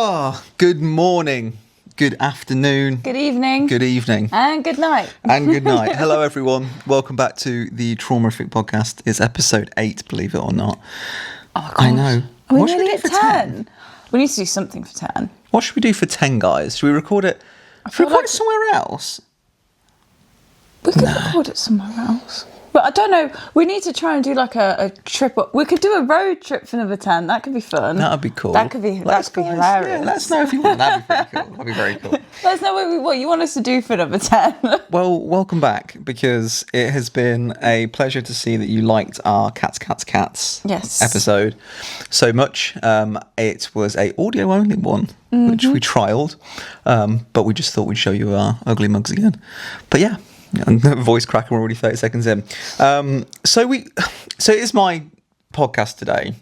Oh, good morning, good afternoon, good evening, and good night. Hello, everyone. Welcome back to the Traumerific podcast. It's episode 8, believe it or not. Oh my gosh. I know. Are we What should we nearly do at for 10? We need to do something for 10. What should we do for 10, guys? Should we record it? Should we record it somewhere else? We could record it somewhere else. But I don't know. We need to try and do like a trip. We could do a road trip for number 10. That could be fun. That would be cool. That could be hilarious. Yeah, let us know if you want. That'd be pretty cool. That'd be very cool. Let us know what you want us to do for number 10. Well, welcome back, because it has been a pleasure to see that you liked our Cats episode so much. It was a audio only one, which we trialled, but we just thought we'd show you our ugly mugs again. But yeah. And voice crack, and we're already 30 seconds in. So it is my podcast today,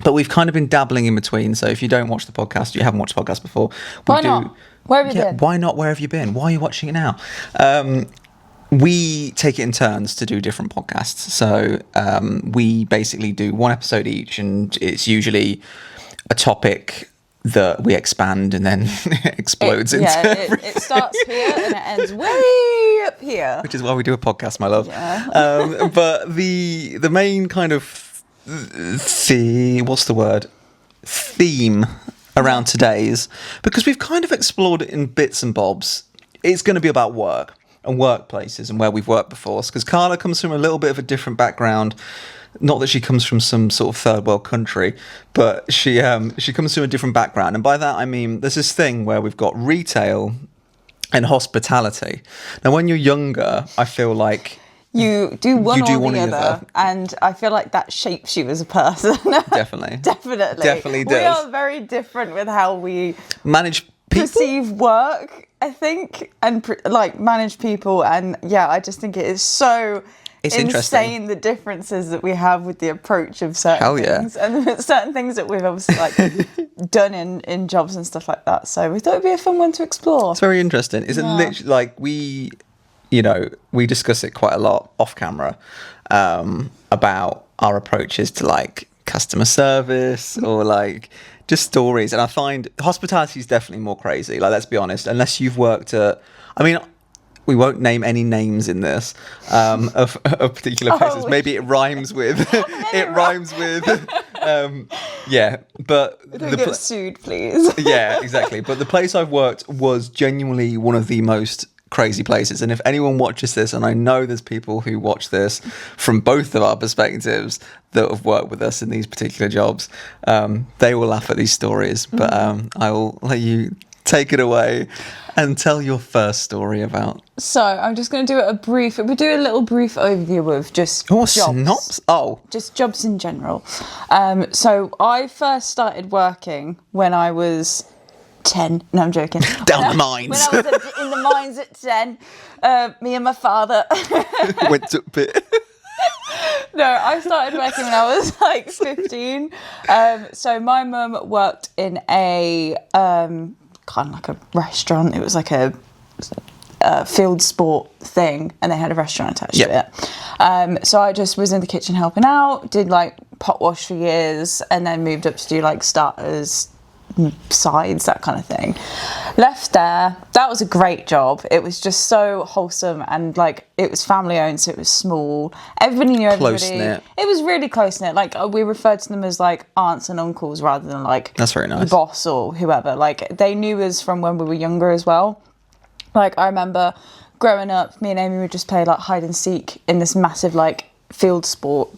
but we've kind of been dabbling in between. So if you don't watch the podcast, you haven't watched the podcast before. Why not? Where have you been? Why not? Where have you been? Why are you watching it now? We take it in turns to do different podcasts. So we basically do one episode each, and it's usually a topic that we expand and then explodes into. Yeah, it starts here and it ends way up here. Which is why we do a podcast, my love. Yeah. But the main kind of theme around today's, because we've kind of explored it in bits and bobs, it's going to be about work and workplaces and where we've worked before. Because Carla comes from a little bit of a different background. Not that she comes from some sort of third world country, but she comes from a different background. And by that, I mean, there's this thing where we've got retail and hospitality. Now, when you're younger, I feel like you do one or the other, and I feel like that shapes you as a person. Definitely does. We are very different with how we manage people? Perceive work, I think, and manage people. And yeah, I just think it is so... It's insane the differences that we have with the approach of certain things, and certain things that we've obviously done in jobs and stuff like that. So we thought it'd be a fun one to explore. It's very interesting. Is it literally we discuss it quite a lot off camera about our approaches to customer service or just stories, and I find hospitality is definitely more crazy. Let's be honest, unless you've worked at, we won't name any names in this of particular places. Maybe it rhymes with. But we don't get sued, please. Yeah, exactly. But the place I've worked was genuinely one of the most crazy places. And if anyone watches this, and I know there's people who watch this from both of our perspectives that have worked with us in these particular jobs, they will laugh at these stories. But I will let you take it away and tell your first story about. So I'm just going to do we'll do a little brief overview of just jobs. Just jobs in general. So I first started working when I was 10. No, I'm joking. Down the mines. When I was in the mines at 10, me and my father went to a pit. No, I started working when I was 15. So my mum worked in a kind of like a restaurant. It was like a field sport thing, and they had a restaurant attached to it. So I just was in the kitchen helping out, did pot wash for years, and then moved up to do starters, sides, that kind of thing. Left there. That was a great job. It was just so wholesome, and it was family owned, so it was small. Everybody knew everybody. Close-knit. It was really close knit. We referred to them as aunts and uncles rather than that's very nice. The boss or whoever. They knew us from when we were younger as well. I remember growing up, me and Amy would just play hide and seek in this massive field sport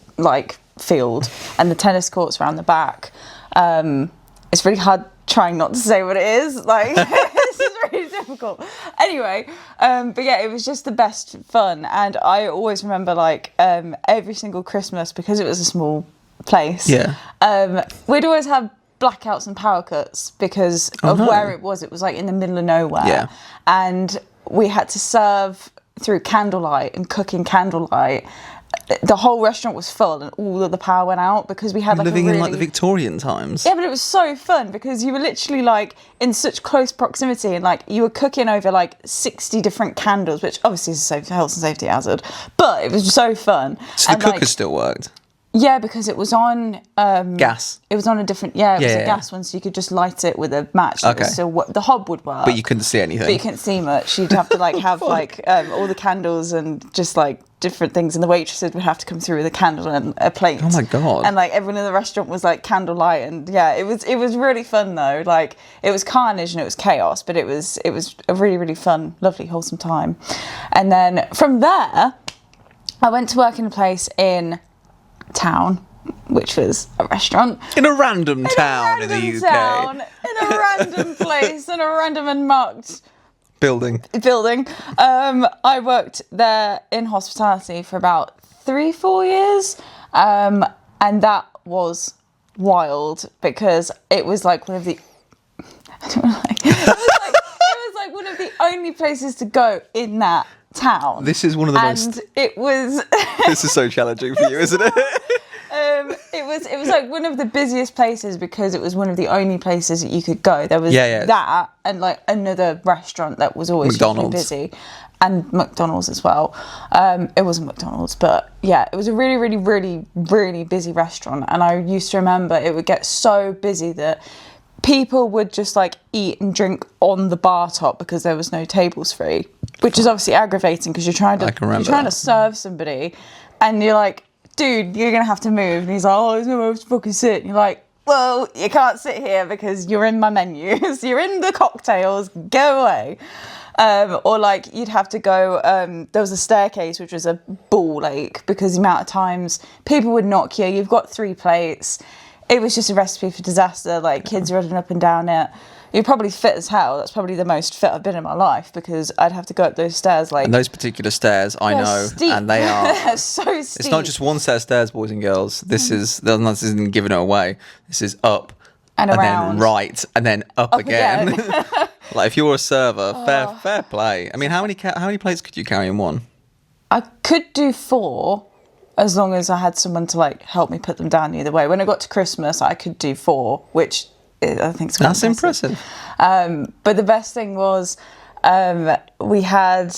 field, and the tennis courts around the back. It's really hard trying not to say what it is. This is really difficult. Anyway, but yeah, it was just the best fun. And I always remember every single Christmas, because it was a small place. Yeah. We'd always have blackouts and power cuts because of where it was. It was in the middle of nowhere. Yeah. And we had to serve through candlelight and cook in candlelight. The whole restaurant was full and all of the power went out because we had living in the Victorian times. Yeah, but it was so fun because you were literally in such close proximity, and you were cooking over 60 different candles, which obviously is a health and safety hazard, but it was so fun. So the cooker still worked? Yeah, because it was on gas. It was on a different it was a gas one, so you could just light it with a match. That was still the hob would work, but you couldn't see anything. But you couldn't see much. You'd have to like have like all the candles and just like different things, and the waitresses would have to come through with a candle and a plate. Oh my god! And like everyone in the restaurant was like candlelight, and it was really fun though. Like it was carnage and it was chaos, but it was a really, really fun, lovely, wholesome time. And then from there, I went to work in a place in town, which was a restaurant in a random town in the UK, in a random place, in a random unmarked building. I worked there in hospitality for about 3-4 years, and that was wild because it was like one of the it was like one of the only places to go in that town. This is one of the most. It was. This is so challenging for you, isn't it? It was like one of the busiest places because it was one of the only places that you could go. There was that and like another restaurant that was always really busy, and McDonald's as well. It wasn't McDonald's, but it was a really, really, really, really busy restaurant. And I used to remember it would get so busy that people would just like eat and drink on the bar top because there was no tables free, which is obviously aggravating because you're trying to serve somebody, and you're like, dude, you're gonna have to move. And he's like, oh, there's nowhere to fucking sit. And you're like, well, you can't sit here because you're in my menus. You're in the cocktails. Go away. Or like you'd have to go. There was a staircase which was a ball ache because the amount of times people would knock you. You've got 3 plates. It was just a recipe for disaster. Like kids running up and down it. You're probably fit as hell. That's probably the most fit I've been in my life because I'd have to go up those stairs. Like, and those particular stairs, I know, steep. And they are they're so steep. It's not just one set of stairs, boys and girls. This isn't giving it away. This is up and around, then right, and then up again. Like if you're a server, fair play. I mean, how many plates could you carry in one? I could do 4. As long as I had someone to like help me put them down either way. When I got to Christmas, I could do 4, which I think is quite impressive. But the best thing was we had,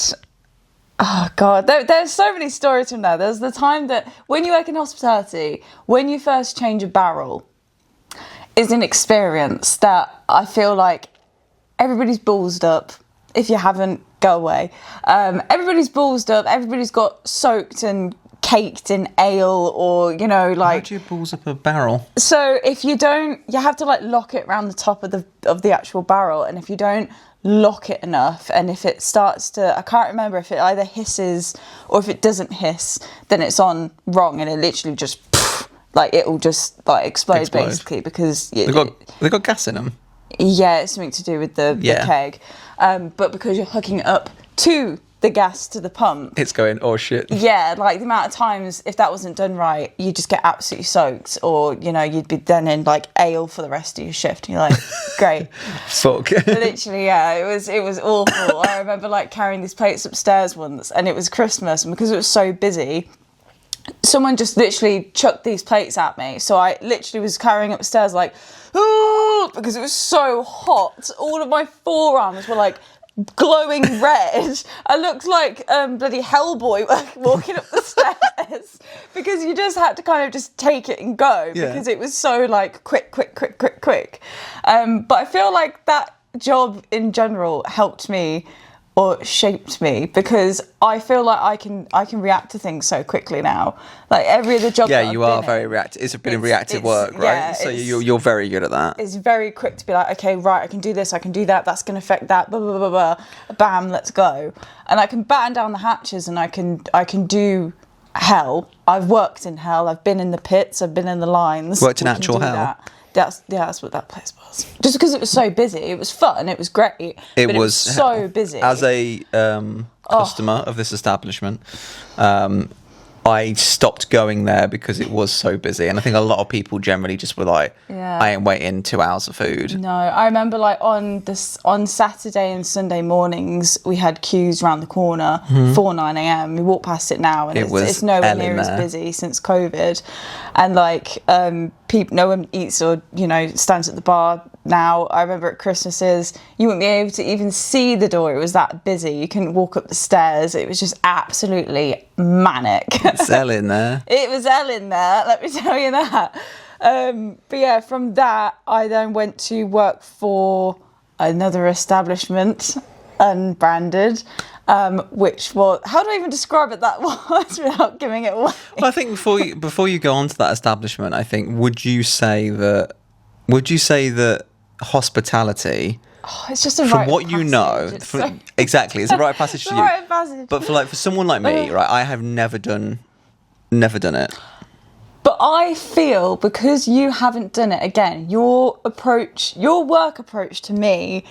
oh God, there's so many stories from there. There's the time that when you work in hospitality, when you first change a barrel is an experience that I feel like everybody's ballsed up. If you haven't, go away. Everybody's ballsed up. Everybody's got soaked and caked in ale, or like. How do you balls up a barrel? So if you don't, you have to like lock it around the top of the actual barrel, and if you don't lock it enough, and if it starts to, I can't remember if it either hisses or if it doesn't hiss, then it's on wrong, and it literally just like it'll just like explode. Basically because they got gas in them. Yeah, it's something to do with the keg, but because you're hooking it up to the gas to the pump, it's going, oh shit. Yeah, like the amount of times if that wasn't done right, you just get absolutely soaked, or you'd be then in like ale for the rest of your shift, and you're like, great. Fuck. Literally, it was awful. I remember like carrying these plates upstairs once, and it was Christmas, and because it was so busy, someone just literally chucked these plates at me, so I literally was carrying upstairs like, ooh, because it was so hot. All of my forearms were like glowing red. I looked like bloody Hellboy walking up the stairs because you just had to kind of just take it and go because it was so like quick. But I feel like that job in general helped me or shaped me because I feel like I can react to things so quickly now. Like every other job. Yeah, you are very reactive. It's a bit of reactive work, right? Yeah, so you're very good at that. It's very quick to be like, okay, right, I can do this, I can do that. That's going to affect that. Blah blah blah blah. Bam, let's go. And I can batten down the hatches, and I can do hell. I've worked in hell. I've been in the pits. I've been in the lines. Worked in actual hell. That's what that place was. Just because it was so busy, it was fun, it was great. It was so busy. As a customer of this establishment, I stopped going there because it was so busy, and I think a lot of people generally just were like, I ain't waiting 2 hours for food. No, I remember like on Saturday and Sunday mornings we had queues around the corner for 9 a.m. We walk past it now, and it's nowhere near as busy since COVID, and like no one eats or stands at the bar now. I remember at Christmases, you wouldn't be able to even see the door. It was that busy. You couldn't walk up the stairs. It was just absolutely manic. It's hell in there. It was hell in there, let me tell you that. But yeah, from that, I then went to work for another establishment, unbranded, which was, how do I even describe it that was without giving it away? Well, I think before you go on to that establishment, I think would you say that hospitality, it's just a from rite what of you passage, know, exactly, it's a rite of passage to you. Rite of passage. But for someone like me, right, I have never done it. But I feel, because you haven't done it, again, your work approach to me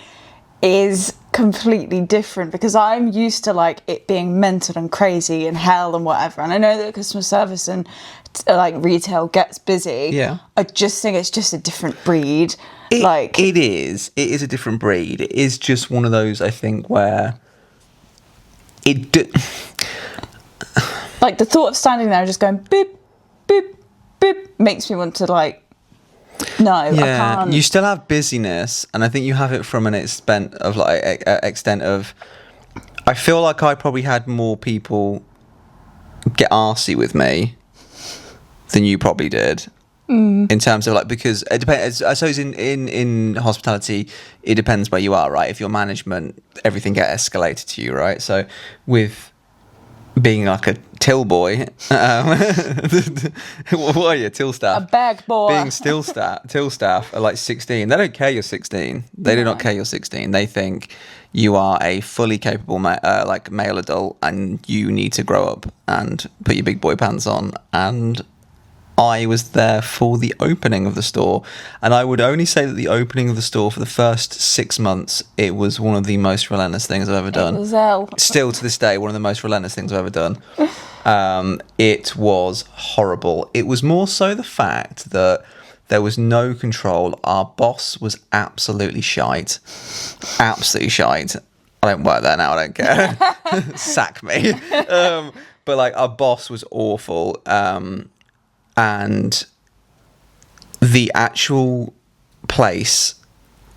is completely different, because I'm used to like it being mental and crazy and hell and whatever, and I know that customer service and like retail gets busy. Yeah, I just think it's just a different breed. It is a different breed. It is just one of those, I think, where like the thought of standing there and just going boop boop boop makes me want to like, no, I can't. You still have busyness, and I think you have it from an extent of I feel like I probably had more people get arsey with me than you probably did. In terms of like, because it depends. I suppose in hospitality, it depends where you are, right? If you're management, everything gets escalated to you, right? So with being like a till boy, what are you, till staff? A bag boy. Being till staff are like 16. They don't care you're 16. They do not care you're 16. They think you are a fully capable male adult, and you need to grow up and put your big boy pants on. And I was there for the opening of the store, and I would only say that the opening of the store for the first 6 months, it was one of the most relentless things I've ever done. It was hell. Still to this day, one of the most relentless things I've ever done. It was horrible. It was more so the fact that there was no control. Our boss was absolutely shite. Absolutely shite. I don't work there now, I don't care. Sack me. But like, our boss was awful. And the actual place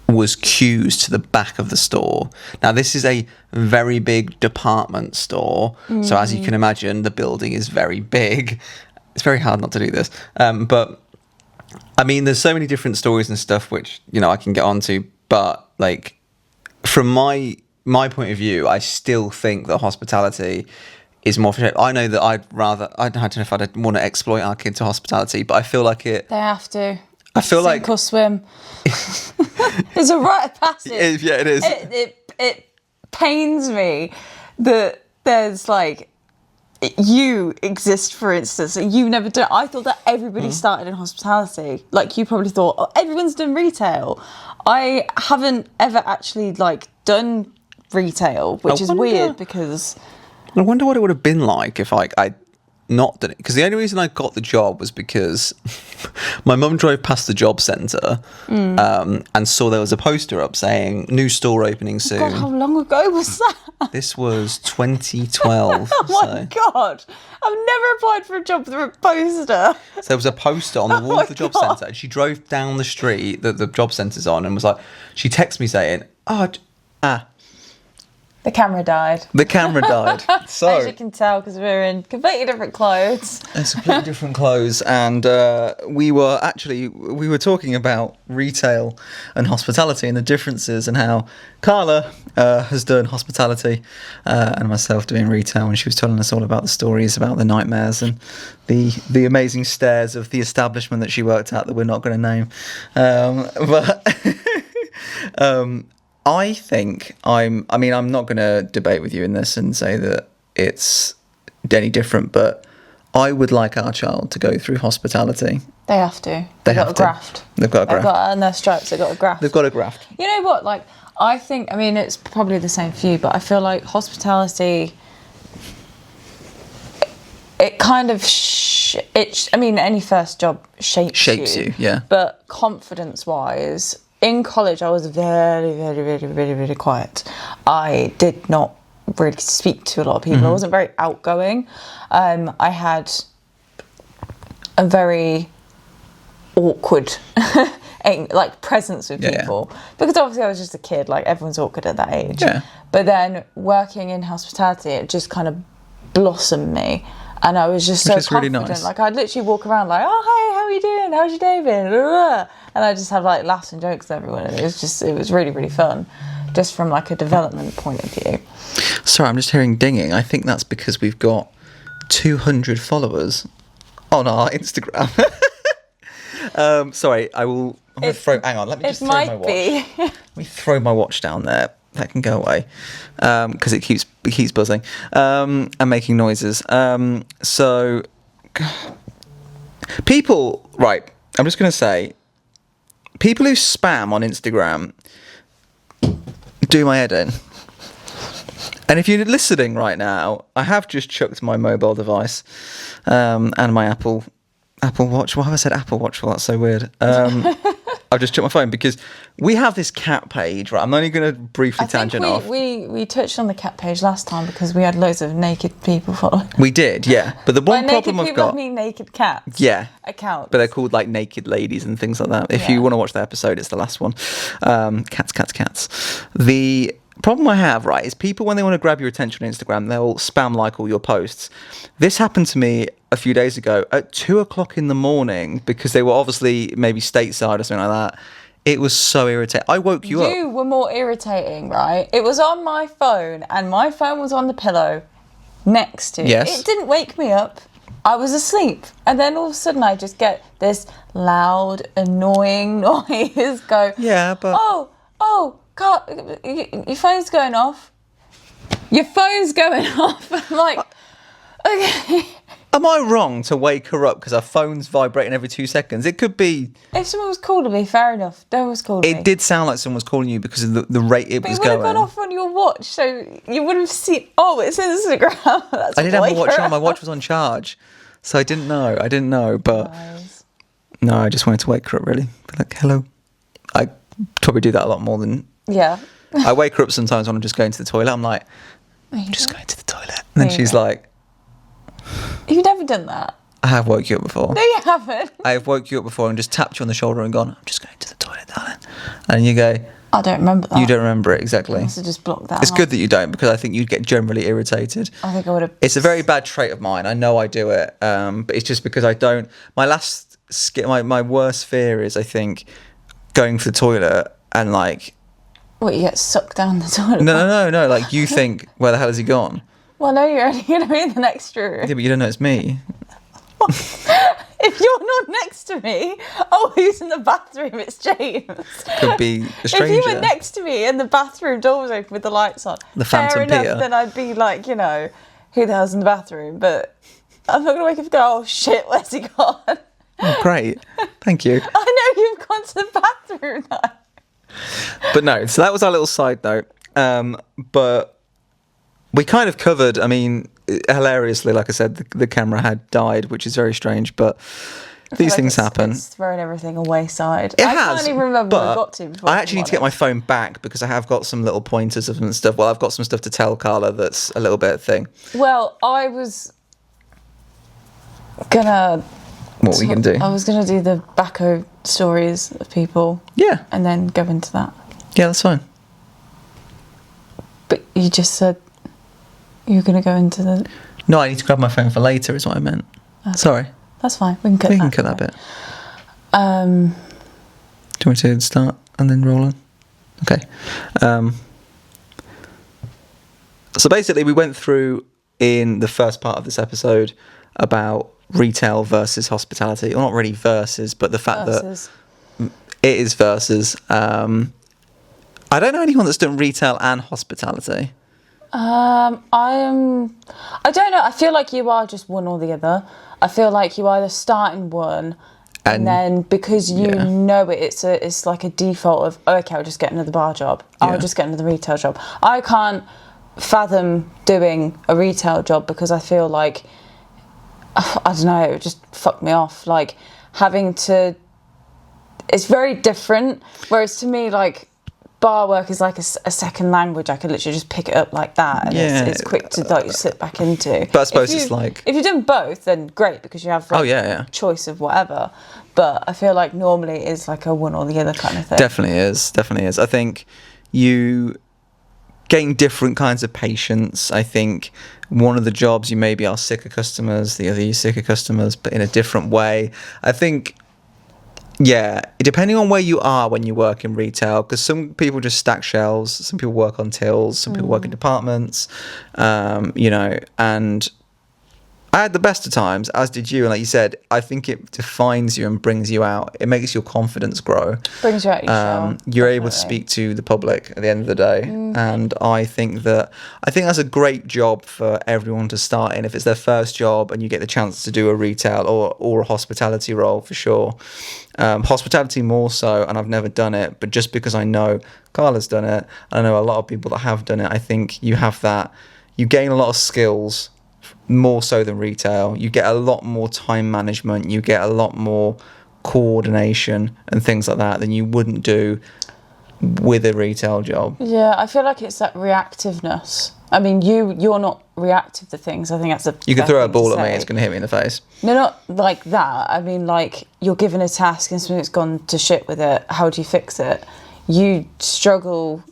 was queues to the back of the store. Now, this is a very big department store. So as you can imagine, the building is very big. It's very hard not to do this. But I mean, there's so many different stories and stuff which, I can get onto. But like, from my point of view, I still think that hospitality is more for. I know that I don't know if I'd want to exploit our kid to hospitality, but I feel like it. They have to. I feel Sink or swim. It's a rite of passage. Yeah, it is. It pains me that there's like, you exist, for instance, and you've never done. I thought that everybody started in hospitality. Like, you probably thought, oh, everyone's done retail. I haven't ever actually like done retail, which is weird, because I wonder what it would have been like if I'd not done it. Because the only reason I got the job was because my mum drove past the job centre and saw there was a poster up saying new store opening soon. God, how long ago was that? This was 2012. Oh my God. I've never applied for a job through a poster. So there was a poster on the wall of the job centre, and she drove down the street that the job centre's on, and was like, she texted me saying, the camera died. The camera died. So, as you can tell, because we're in completely different clothes. It's completely different clothes, and we were talking about retail and hospitality and the differences, and how Carla has done hospitality and myself doing retail, and she was telling us all about the stories about the nightmares and the amazing stairs of the establishment that she worked at that we're not going to name, I think I'm not going to debate with you in this and say that it's any different, but I would like our child to go through hospitality. They have to. They've got a graft. They've got a graft. And their stripes, they've got a graft. They've got a graft. You know what? Like, I think, it's probably the same for you, but I feel like hospitality, it kind of, any first job shapes you. Yeah. But confidence-wise, in college, I was very, very, very, very, very quiet. I did not really speak to a lot of people. I wasn't very outgoing. I had a very awkward like presence with people. Because obviously I was just a kid, like everyone's awkward at that age. Yeah. But then working in hospitality, it just kind of blossomed me. And I was just so confident. Really nice. Like I'd literally walk around like, oh, hey, how are you doing? How's your day been? And I just have like laughs and jokes with everyone. And it was really, really fun. Just from like a development point of view. Sorry, I'm just hearing dinging. I think that's because we've got 200 followers on our Instagram. Sorry, I'm going to throw... Hang on, let me just throw my watch. Let me throw my watch down there. That can go away. Because it keeps buzzing. And making noises. So... People... Right, I'm just going to say... People who spam on Instagram... do my head in. And if you're listening right now, I have just chucked my mobile device and my Apple Watch. Why have I said Apple Watch? Well, that's so weird. I've just chucked my phone because we have this cat page, right? I'm only going to briefly tangent off. We touched on the cat page last time because we had loads of naked people following. We did, yeah. But the one problem I've got... I mean naked cats. Yeah. Accounts. But they're called like naked ladies and things like that. If you want to watch the episode, it's the last one. Cats. The problem I have, right, is people, when they want to grab your attention on Instagram, they'll spam like all your posts. This happened to me a few days ago at 2:00 in the morning because they were obviously maybe stateside or something like that. It was so irritating. I woke you up. You were more irritating, right? It was on my phone and my phone was on the pillow next to it. Yes. It didn't wake me up. I was asleep. And then all of a sudden I just get this loud, annoying noise go, yeah, but... Oh, God, your phone's going off. Your phone's going off. I'm like, okay. Am I wrong to wake her up because her phone's vibrating every 2 seconds? It could be... If someone was calling me, fair enough. No one was calling me. It did sound like someone was calling you because of the rate it was going. But it would have gone off on your watch, so you would have seen... Oh, it's Instagram. That's I did have my watch on. My watch was on charge. So I didn't know, but... Nice. No, I just wanted to wake her up, really. Be like, hello. I probably do that a lot more than... Yeah. I wake her up sometimes when I'm just going to the toilet. I'm like, I'm just going to the toilet. And then she's like... You've never done that? I have woke you up before. No, you haven't. I have woke you up before and just tapped you on the shoulder and gone, I'm just going to the toilet, darling. And you go... I don't remember that. You don't remember it, exactly. I must have just blocked that It's good that you don't, because I think you'd get generally irritated. I think I would have... It's a very bad trait of mine. I know I do it, but it's just because I don't... My worst fear is, I think, going to the toilet and, like... What, you get sucked down the toilet? No. Like, you think, where the hell has he gone? Well, no, you're only going to be in the next room. Yeah, but you don't know it's me. If you're not next to me, who's in the bathroom? It's James. Could be a stranger. If you were next to me and the bathroom door was open with the lights on, the Phantom fair enough, Peter, then I'd be like, who the hell's in the bathroom? But I'm not going to wake up and go, oh shit, where's he gone? Oh, great. Thank you. I know you've gone to the bathroom now. But no, so that was our little side note. But we kind of covered, I mean, hilariously, like I said, the camera had died, which is very strange, but these things happen. It's thrown everything away side. I can't even remember what I got to before. I actually need to get my phone back because I have got some little pointers and stuff. Well, I've got some stuff to tell Carla that's a little bit of thing. Well, I was gonna... What were you going to do? I was going to do the Bacco stories of people. Yeah. And then go into that. Yeah, that's fine. But you just said you're going to go into the... No, I need to grab my phone for later is what I meant. Okay. Sorry. That's fine. We can cut that bit. Do you want me to start and then roll on? Okay. So basically we went through in the first part of this episode about retail versus hospitality. Or not really versus, but the fact that it is versus. I don't know anyone that's done retail and hospitality. I don't know. I feel like you are just one or the other. I feel like you either start in one and then because you know it's like a default of, okay, I'll just get another bar job. I'll just get another retail job. I can't fathom doing a retail job because I feel like, I don't know, it would just fuck me off. Like having to, it's very different. Whereas to me, like bar work is like a second language. I could literally just pick it up like that, and it's quick to like slip back into. But I suppose it's like, if you've done both, then great, because you have choice of whatever. But I feel like normally it is like a one or the other kind of thing. Definitely is. I think you getting different kinds of patients. I think one of the jobs you maybe are sicker customers, the other you're sicker customers, but in a different way. I think, depending on where you are when you work in retail, because some people just stack shelves, some people work on tills, some people work in departments, and I had the best of times, as did you. And like you said, I think it defines you and brings you out. It makes your confidence grow. Brings you out your shell. You're able to speak to the public at the end of the day. And I think that's a great job for everyone to start in. If it's their first job and you get the chance to do a retail or a hospitality role, for sure. Hospitality more so, and I've never done it. But just because I know Carla's done it, and I know a lot of people that have done it, I think you gain a lot of skills, more so than retail. You get a lot more time management, you get a lot more coordination and things like that than you wouldn't do with a retail job. Yeah, I feel like it's that reactiveness. I mean, you're not reactive to things. I think that's a You can throw a ball at me, it's going to hit me in the face. No, not like that. I mean, like, you're given a task and something's gone to shit with it. How do you fix it? You struggle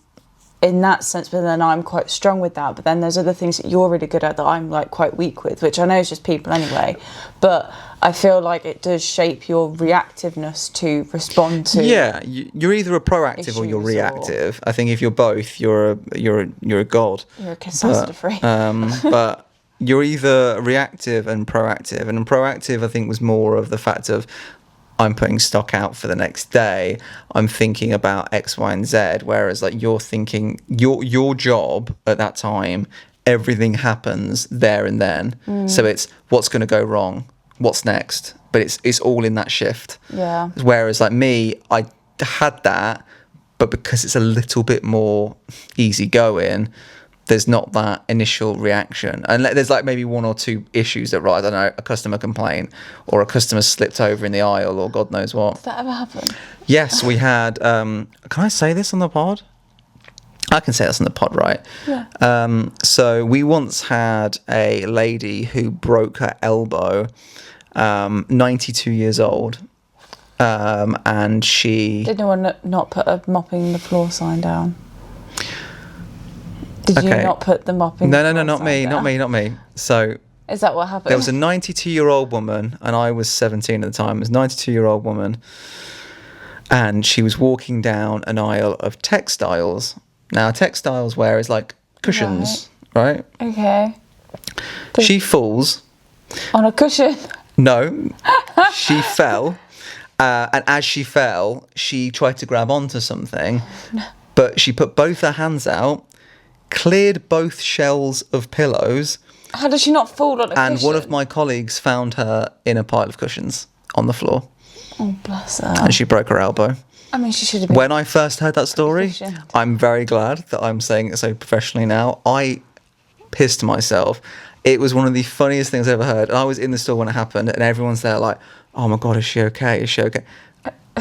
in that sense, but then I'm quite strong with that. But then there's other things that you're really good at that I'm like quite weak with, which I know is just people anyway. But I feel like it does shape your reactiveness to respond to. Yeah, you're either a proactive or you're reactive. I think if you're both, you're a god. You're a capacitor free. But you're either reactive and proactive. And proactive, I think, was more of the fact of, I'm putting stock out for the next day. I'm thinking about X, Y, and Z. Whereas like you're thinking your job at that time, everything happens there and then. So it's what's going to go wrong, what's next. But it's all in that shift. Yeah. Whereas like me, I had that, but because it's a little bit more easygoing, there's not that initial reaction. And there's like maybe one or two issues that, I don't know, a customer complaint or a customer slipped over in the aisle or God knows what. Did that ever happen? Yes, we had, can I say this on the pod? I can say this on the pod, right? Yeah. So we once had a lady who broke her elbow, 92 years old. And she... Did no one not put a mopping the floor sign down? Did you not put the mopping? No, not me. So is that what happened? There was a 92-year-old woman, and I was 17 at the time. It was a 92-year-old woman, and she was walking down an aisle of textiles. Now, textiles wear is like cushions, right? Okay. She falls on a cushion. No, she fell, and as she fell, she tried to grab onto something, but she put both her hands out, cleared both shelves of pillows. How did she not fall on a cushion? And one of my colleagues found her in a pile of cushions on the floor. Oh, bless her. And she broke her elbow. I mean, she should have been... When I first heard that story, I'm very glad that I'm saying it so professionally now. I pissed myself. It was one of the funniest things I've ever heard. And I was in the store when it happened, and everyone's there like, oh my God, is she okay? Is she okay?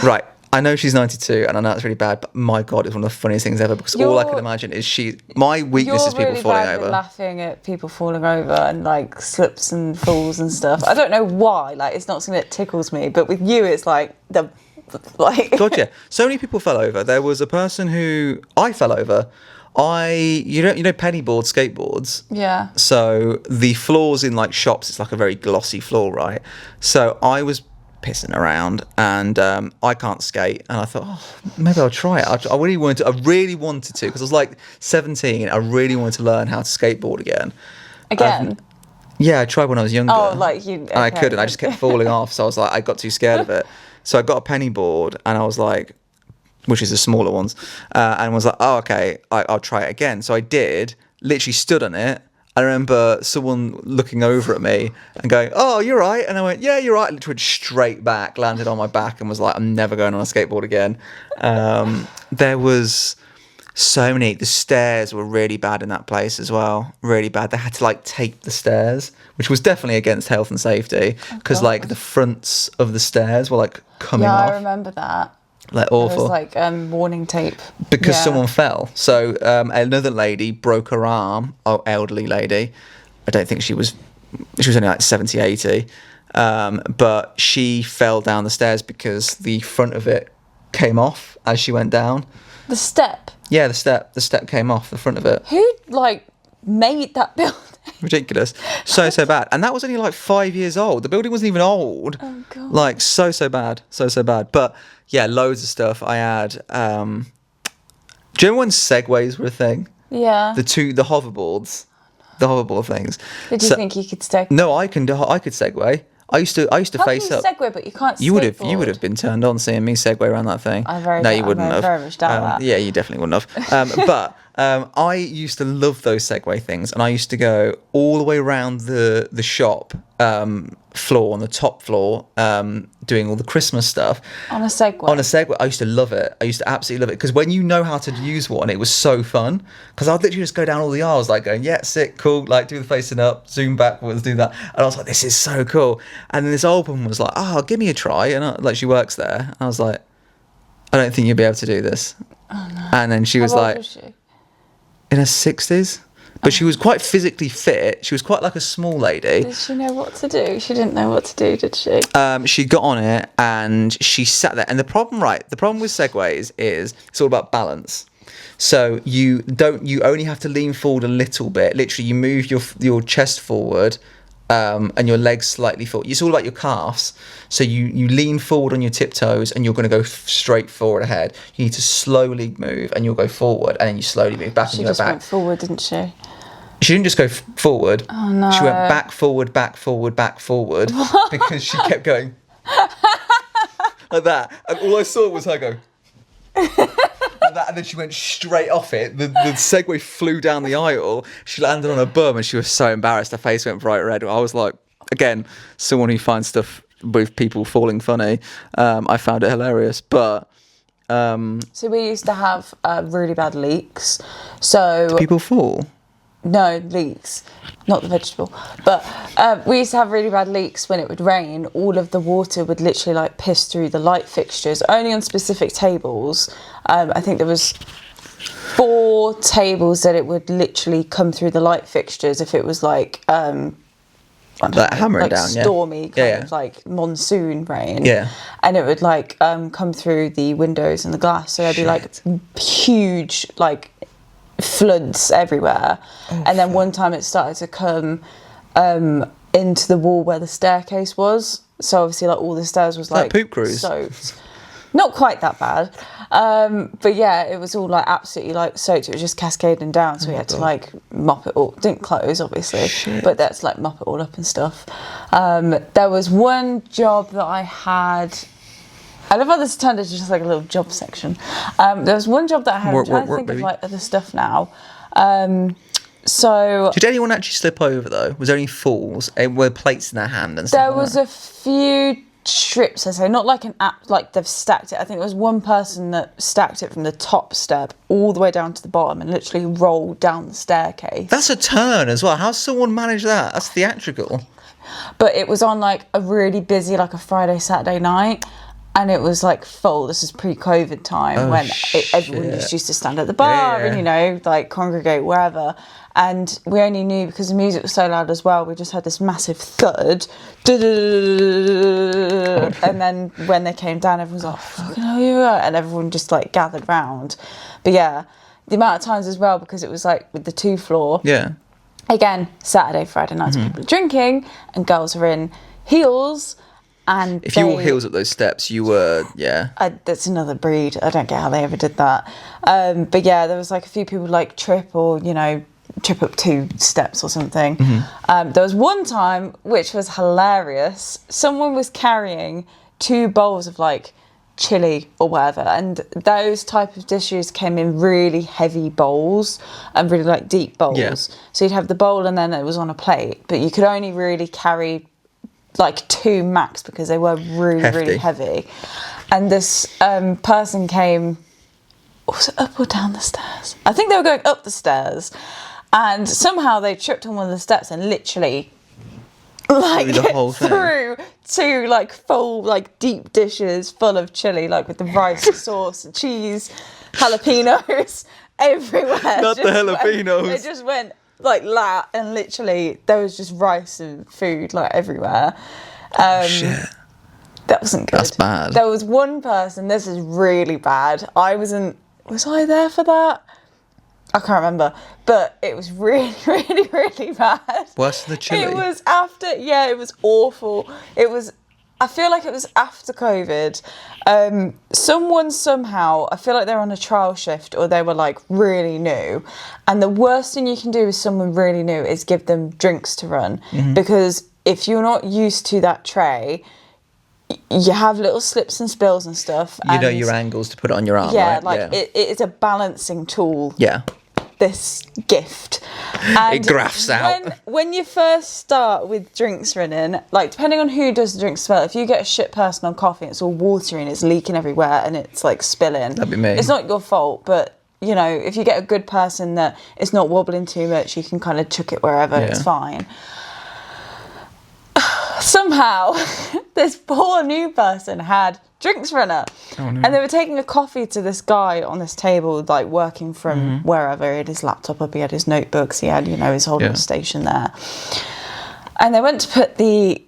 Right. I know she's 92, and I know it's really bad, but my God, it's one of the funniest things ever, because all I can imagine is my weakness is people falling over. You're laughing at people falling over and like slips and falls and stuff. I don't know why, like it's not something that tickles me, but with you it's like God, yeah. So many people fell over. There was a person who I fell over. You know penny board skateboards? Yeah. So the floors in like shops, it's like a very glossy floor, right? So I was pissing around, and I can't skate, and I thought, maybe I'll try it. I really wanted to, because I was like 17. I really wanted to learn how to skateboard again. Yeah, I tried when I was younger. Oh, like you? Okay. And I couldn't. I just kept falling off. So I was like, I got too scared of it. So I got a penny board, and I was like, which is the smaller ones, and was like, oh, okay, I'll try it again. So I did. Literally stood on it. I remember someone looking over at me and going, oh, you're right. And I went, yeah, you're right. I literally went straight back, landed on my back, and was like, I'm never going on a skateboard again. There was so many. The stairs were really bad in that place as well. Really bad. They had to like tape the stairs, which was definitely against health and safety, because like the fronts of the stairs were like coming off. Yeah, I remember that. Like awful. It was like warning tape. Because someone fell. So another lady broke her arm, elderly lady. I don't think she was only like 70, 80. But she fell down the stairs because the front of it came off as she went down. The step? Yeah, the step came off the front of it. Who, like, made that building? Ridiculous. So bad. And that was only like 5 years old. The building wasn't even old. Oh, God. Like, so bad. So bad. But, yeah, loads of stuff. I had... do you remember when segways were a thing? Yeah. The hoverboards. The hoverboard things. Did you think you could segue? No, I could segue. I used to face up. How can you segue, but you can't You would have been turned on seeing me segue around that thing. You wouldn't have. very much doubt that. Yeah, you definitely wouldn't have. But I used to love those Segway things, and I used to go all the way around the shop floor, on the top floor, doing all the Christmas stuff. On a Segway? On a Segway. I used to love it. I used to absolutely love it, because when you know how to use one, it was so fun. Because I'd literally just go down all the aisles, like going, yeah, sick, cool, like do the facing up, zoom backwards, do that. And I was like, this is so cool. And then this old woman was like, oh, give me a try. And she works there. And I was like, I don't think you'll be able to do this. Oh, no. And then she was How old like, was she? in her 60s. But she was quite physically fit. She was quite like a small lady. Did she know what to do? She didn't know what to do, did she? She got on it and she sat there. And the problem with Segways is it's all about balance. So you only have to lean forward a little bit. Literally, you move your chest forward and your legs slightly forward. It's all about your calves. So you lean forward on your tiptoes and you're going to go straight forward ahead. You need to slowly move and you'll go forward, and then you slowly move back and you go back. She just went forward, didn't she? She didn't just go forward. Oh, no. She went back, forward, back, forward, back, forward, because she kept going like that. And all I saw was her go like that, and then she went straight off it. The Segway flew down the aisle. She landed on her bum, and she was so embarrassed. Her face went bright red. I was like, again, someone who finds stuff with people falling funny. I found it hilarious, but... So we used to have really bad leaks. So do people fall? No, leaks, not the vegetable. But we used to have really bad leaks when it would rain. All of the water would literally like piss through the light fixtures, only on specific tables. I think there was 4 tables that it would literally come through the light fixtures if it was like hammering like down, stormy kind of like monsoon rain. Yeah. And it would like come through the windows and the glass. So there'd be like huge like floods everywhere. And then one time it started to come into the wall where the staircase was. So obviously like all the stairs was like poop cruise. Soaked. Not quite that bad. But yeah, it was all like absolutely like soaked. It was just cascading down. So we had to like mop it all. Didn't close obviously, but that's like mop it all up and stuff. There was one job that I had. I love how this turned into just like a little job section. There was one job that I had. I'm trying to think of like other stuff now. So did anyone actually slip over though? Was there any falls? Were plates in their hand and stuff? There was a few strips, I say, not like an app, like they've stacked it. I think there was one person that stacked it from the top step all the way down to the bottom and literally rolled down the staircase. That's a turn as well. How's someone managed that? That's theatrical. But it was on like a really busy, like a Friday, Saturday night. And it was like full. This is pre-COVID time when everyone just used to stand at the bar and, you know, like congregate wherever. And we only knew because the music was so loud as well. We just had this massive thud. And then when they came down, everyone was like, fucking hell, you are. And everyone just like gathered round. But yeah, the amount of times as well, because it was like with the 2 floor. Yeah. Again, Saturday, Friday nights, people are drinking and girls are in heels. And if you wore heels up those steps, you were, that's another breed. I don't get how they ever did that. But yeah, there was like a few people like trip or, you know, trip up 2 steps or something. There was one time, which was hilarious. Someone was carrying 2 bowls of like chili or whatever. And those type of dishes came in really heavy bowls and really like deep bowls. Yeah. So you'd have the bowl and then it was on a plate. But you could only really carry like 2 max because they were really heavy. And this person came, was it up or down the stairs? I think they were going up the stairs, and somehow they tripped on one of the steps and literally like through the whole thing. through 2 like full like deep dishes full of chili, like with the rice sauce, cheese, jalapenos everywhere. Not the jalapenos. It just went like that, and literally there was just rice and food like everywhere. Shit. That wasn't good. That's bad. There was one person. This is really bad. Was I there for that? I can't remember, but it was really, really, really bad. Worse than the chili? It was after, yeah, it was awful. I feel like it was after COVID. Someone somehow, I feel like they're on a trial shift or they were like really new. And the worst thing you can do with someone really new is give them drinks to run. Because if you're not used to that tray, you have little slips and spills and stuff. You know your angles to put it on your arm, right? It is a balancing tool. Yeah. This gift. And it graphs out. When you first start with drinks running, like depending on who does the drinks as well, if you get a shit person on coffee, it's all watery and it's leaking everywhere and it's like spilling. That'd be me. It's not your fault, but you know, if you get a good person that it's not wobbling too much, you can kind of chuck it wherever, it's fine. Somehow, this poor new person had drinks runner. Oh, no. And they were taking a coffee to this guy on this table, like working from wherever. He had his laptop up, he had his notebooks, he had, you know, his whole little station there. And they went to put the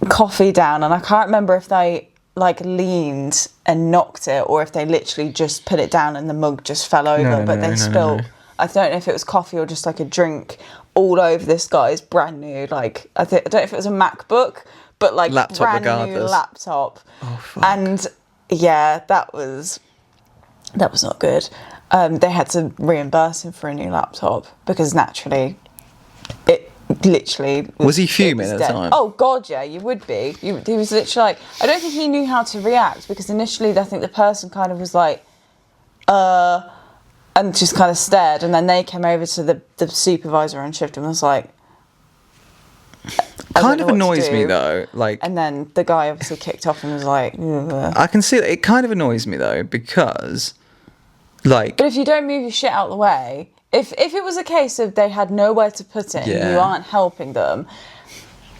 coffee down, and I can't remember if they like leaned and knocked it or if they literally just put it down and the mug just fell over, but they spilled. I don't know if it was coffee or just like a drink all over this guy's brand new, like, I don't know if it was a MacBook, but like laptop brand new laptop. Oh, fuck. And yeah, that was not good. They had to reimburse him for a new laptop because naturally it literally was he fuming at the time? Oh god, yeah, you would be. He was literally like, I don't think he knew how to react because initially I think the person kind of was like and just kind of stared, and then they came over to the supervisor on shift and was like, kind of annoys me though, like, and then the guy obviously kicked off and was like, ugh. I can see that it kind of annoys me though because like, but if you don't move your shit out of the way, if it was a case of they had nowhere to put it and you aren't helping them,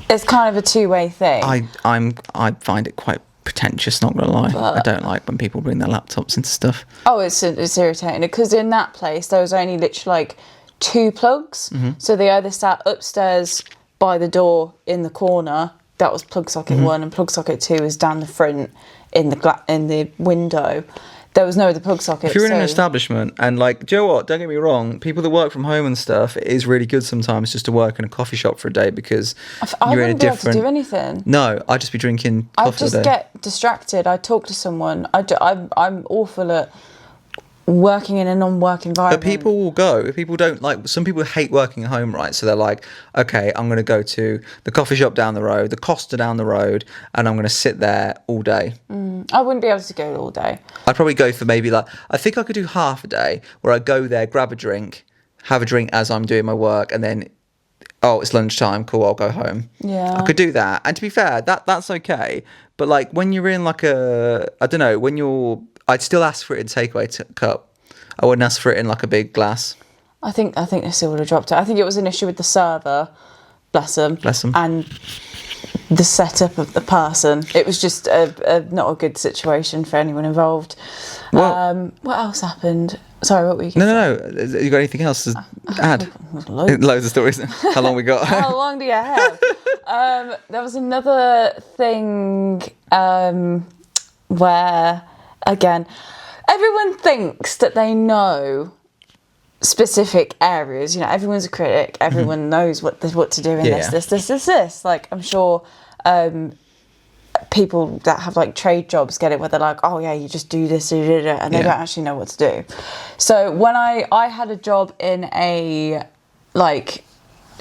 it's kind of a two-way thing. I find it quite pretentious, not gonna lie. I don't like when people bring their laptops into stuff. Oh, it's irritating because in that place there was only literally like 2 plugs, so they either sat upstairs by the door in the corner, that was plug socket 1, and plug socket 2 was down the front in the window. There was no other plug socket. If you're in an establishment and like, do you know what? Don't get me wrong. People that work from home and stuff, it is really good sometimes just to work in a coffee shop for a day because you're in a different. I wouldn't be able to do anything. No, I'd just be drinking coffee. I'd just get distracted. I'd talk to someone. I'm awful at working in a non-work environment. But people will go. People don't like. Some people hate working at home, right? So they're like, okay, I'm going to go to the coffee shop down the road, the Costa down the road, and I'm going to sit there all day. I wouldn't be able to go all day. I'd probably go for maybe like, I think I could do half a day where I go there, grab a drink, have a drink as I'm doing my work, and then, oh, it's lunchtime, cool, I'll go home. Yeah. I could do that. And to be fair, that's okay. But like when you're in like I don't know, I'd still ask for it in takeaway cup. I wouldn't ask for it in like a big glass. I think they still would have dropped it. I think it was an issue with the server, bless them, and the setup of the person. It was just not a good situation for anyone involved. Well, what else happened? Sorry, what were you going to say? No. You got anything else to add? Loads of stories. How long we got? How long do you have? There was another thing where, again, everyone thinks that they know specific areas. You know, everyone's a critic. Everyone knows what to do in this. Like, I'm sure people that have like trade jobs get it, where they're like, oh yeah, you just do this, and they don't actually know what to do. So when I had a job in a like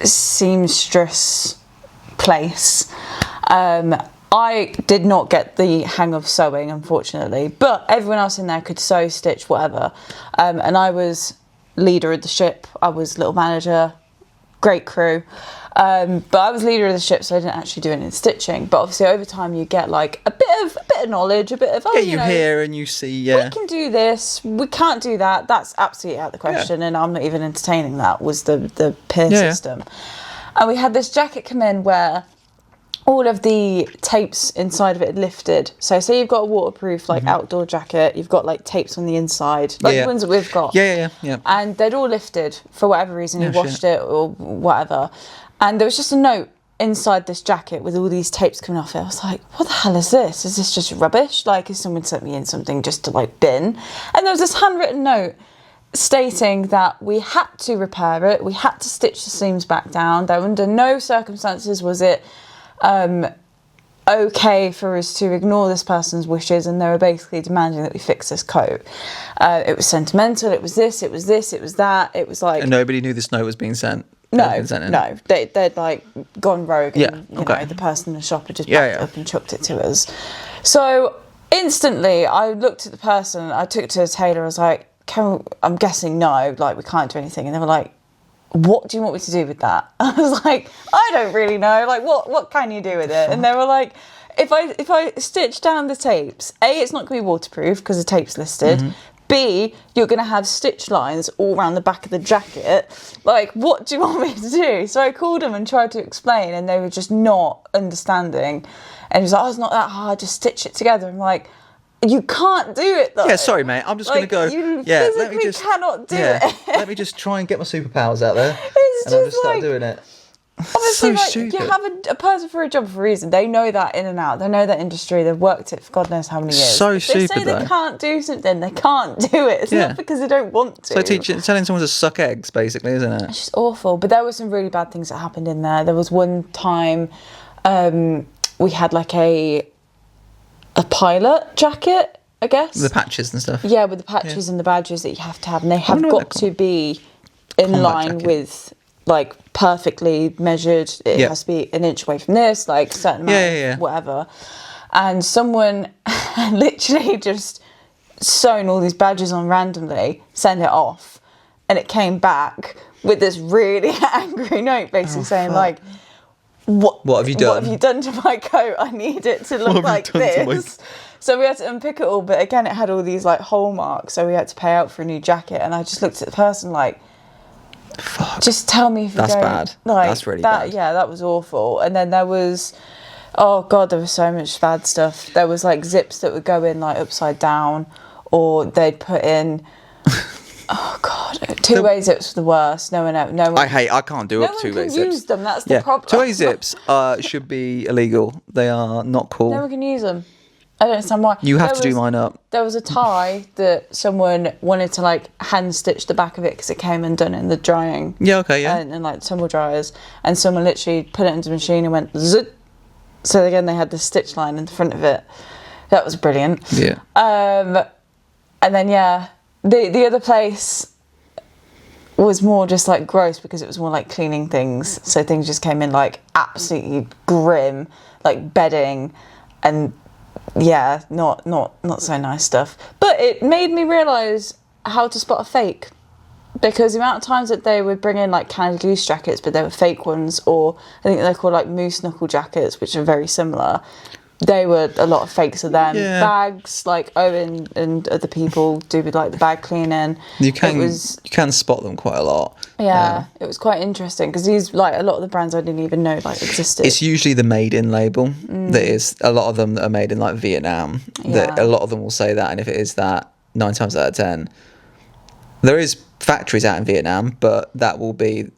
seamstress place, I did not get the hang of sewing, unfortunately, but everyone else in there could sew, stitch, whatever. And I was leader of the ship. I was little manager, great crew. But I was leader of the ship, so I didn't actually do any stitching. But obviously, over time, you get like a bit of knowledge, a bit of you hear and you see. Yeah, we can do this. We can't do that. That's absolutely out of the question, and I'm not even entertaining that. Was the peer system. And we had this jacket come in where all of the tapes inside of it had lifted. So say you've got a waterproof like outdoor jacket, you've got like tapes on the inside, like the ones that we've got. Yeah. And they'd all lifted for whatever reason. You washed it or whatever. And there was just a note inside this jacket with all these tapes coming off it. I was like, what the hell is this? Is this just rubbish? Like, has someone sent me in something just to like bin? And there was this handwritten note stating that we had to repair it, we had to stitch the seams back down, that under no circumstances was it okay for us to ignore this person's wishes, and they were basically demanding that we fix this coat. It was sentimental, it was this, it was that, it was like... And nobody knew this note was being sent? No. They'd like gone rogue and you know, the person in the shop had just backed it up and chucked it to us. So instantly I looked at the person, I took it to the tailor, I was like, I'm guessing no, like we can't do anything. And they were like, what do you want me to do with that? I was like, I don't really know. Like, what can you do with it? And they were like, if I stitch down the tapes, A, it's not going to be waterproof because the tape's listed. B, you're going to have stitch lines all around the back of the jacket. Like, what do you want me to do? So I called them and tried to explain, and they were just not understanding. And he was like, it's not that hard, just stitch it together. I'm like, you can't do it though. Yeah, sorry, mate. I'm just going to go. You physically cannot do it. Let me just try and get my superpowers out there. I'll just start doing it. Obviously, so stupid. You have a person for a job for a reason. They know that in and out. They know that industry. They've worked it for God knows how many years. So if stupid, they say they can't do something, they can't do it. It's not because they don't want to. So telling someone to suck eggs, basically, isn't it? It's just awful. But there were some really bad things that happened in there. There was one time we had like a pilot jacket, I guess. The patches and stuff. Yeah, with the patches and the badges that you have to have. And they have got to be in line with, like, perfectly measured. It has to be an inch away from this, like, certain amount, whatever. And someone literally just sewn all these badges on randomly, sent it off, and it came back with this really angry note basically saying, like, what have you done? What have you done to my coat? I need it to look like this. So we had to unpick it all, but again, it had all these like hole marks, so we had to pay out for a new jacket. And I just looked at the person like, fuck. Just tell me if you don't. That's bad. Like, that's really bad. Yeah, that was awful. And then there was, oh God, there was so much bad stuff. There was like zips that would go in like upside down, or they'd put in, oh God, two-way zips were the worst. No one. I can't do up two-way zips. No one can use them. That's the problem. Two-way zips should be illegal. They are not cool. No one can use them. I don't understand why. You have to do mine up. There was a tie that someone wanted to like hand stitch the back of it because it came undone in the drying. Yeah, okay, yeah. And like tumble dryers, and someone literally put it into the machine and went zit. So again, they had the stitch line in the front of it. That was brilliant. Yeah. And then the other place was more just like gross because it was more like cleaning things. So things just came in like absolutely grim, like bedding and. Yeah, not so nice stuff. But it made me realise how to spot a fake. Because the amount of times that they would bring in like Canada Goose jackets, but they were fake ones, or I think they're called like moose knuckle jackets, which are very similar. They were a lot of fakes of them. Yeah. Bags, like Owen and other people do with like the bag cleaning. You can spot them quite a lot. Yeah, it was quite interesting because these like a lot of the brands I didn't even know like existed. It's usually the made in label that is a lot of them that are made in like Vietnam. That a lot of them will say that, and if it is that, 9 times out of 10, there is factories out in Vietnam, but that will be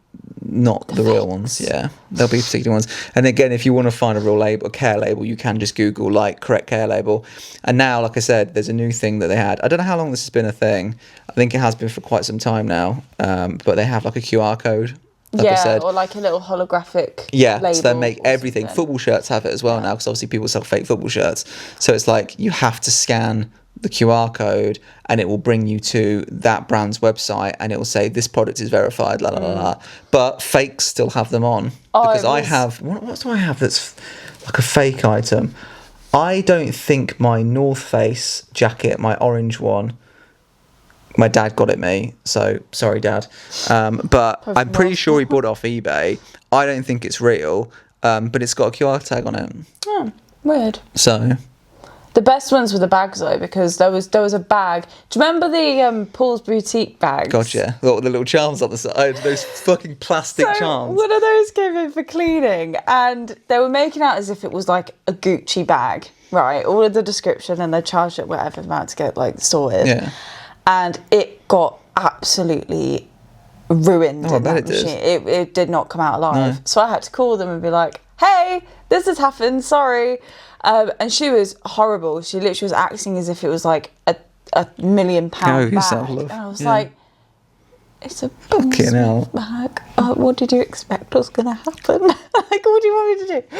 not the real ones. Yeah, there'll be particular ones. And again, if you want to find a real label, a care label, you can just Google like correct care label. And now, like I said, there's a new thing that they had. I don't know how long this has been a thing. I think it has been for quite some time now. But they have like a QR code. Like I said. Or like a little holographic label. So they make everything. Football shirts have it as well now, because obviously people sell fake football shirts. So it's like you have to scan the QR code and it will bring you to that brand's website and it will say this product is verified, la la la la. But fakes still have them on. Because I have, what do I have that's like a fake item? I don't think my North Face jacket, my orange one, my dad got it me, so sorry Dad. But I'm pretty sure he bought it off eBay. I don't think it's real, but it's got a QR tag on it. Oh, weird. So... The best ones were the bags though, because there was a bag. Do you remember the Paul's Boutique bags? God, yeah. The little charms on the side, those fucking plastic charms. One of those came in for cleaning, and they were making out as if it was like a Gucci bag, right? All of the description, and they charged it whatever amount to get like sorted. Yeah. And it got absolutely ruined in that machine. It did not come out alive. No. So I had to call them and be like, "Hey, this has happened. Sorry." And she was horrible. She literally was acting as if it was like a £1,000,000 bag. And I was like, it's a bag. What did you expect was going to happen? Like, what do you want me to do?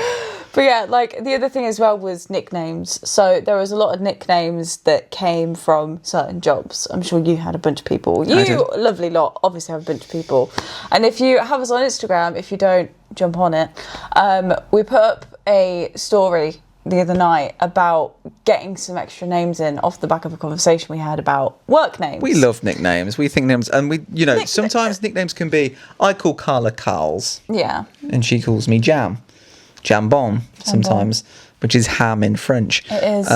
But yeah, like the other thing as well was nicknames. So there was a lot of nicknames that came from certain jobs. I'm sure you had a bunch of people. You, lovely lot, obviously have a bunch of people. And if you have us on Instagram, if you don't, jump on it. We put up a story the other night about getting some extra names in off the back of a conversation we had about work names. We love nicknames. We think names, and sometimes nicknames can be, I call Carla Carls. Yeah. And she calls me Jambon sometimes, which is ham in French. It is.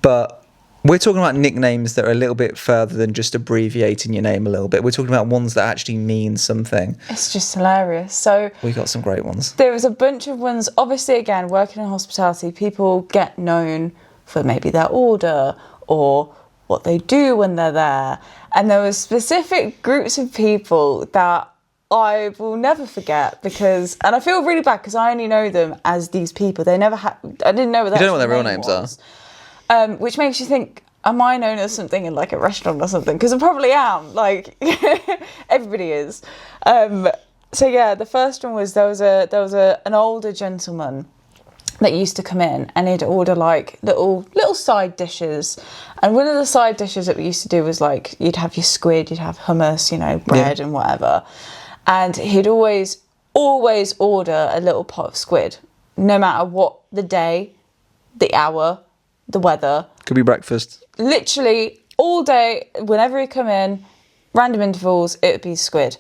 But we're talking about nicknames that are a little bit further than just abbreviating your name a little bit. We're talking about ones that actually mean something. It's just hilarious. So we got some great ones. There was a bunch of ones. Obviously, again, working in hospitality, people get known for maybe their order or what they do when they're there. And there were specific groups of people that I will never forget because, and I feel really bad because I only know them as these people. They never had. I didn't know what you don't know what their real names are. Which makes you think, am I known as something in like a restaurant or something? Because I probably am. Like everybody is. So yeah, the first one was there was an older gentleman that used to come in and he'd order like little side dishes, and one of the side dishes that we used to do was like you'd have your squid, you'd have hummus, bread and whatever, and he'd always order a little pot of squid, no matter what the day, the hour, the weather. Could be breakfast. Literally all day, whenever he'd come in, random intervals, it would be squid.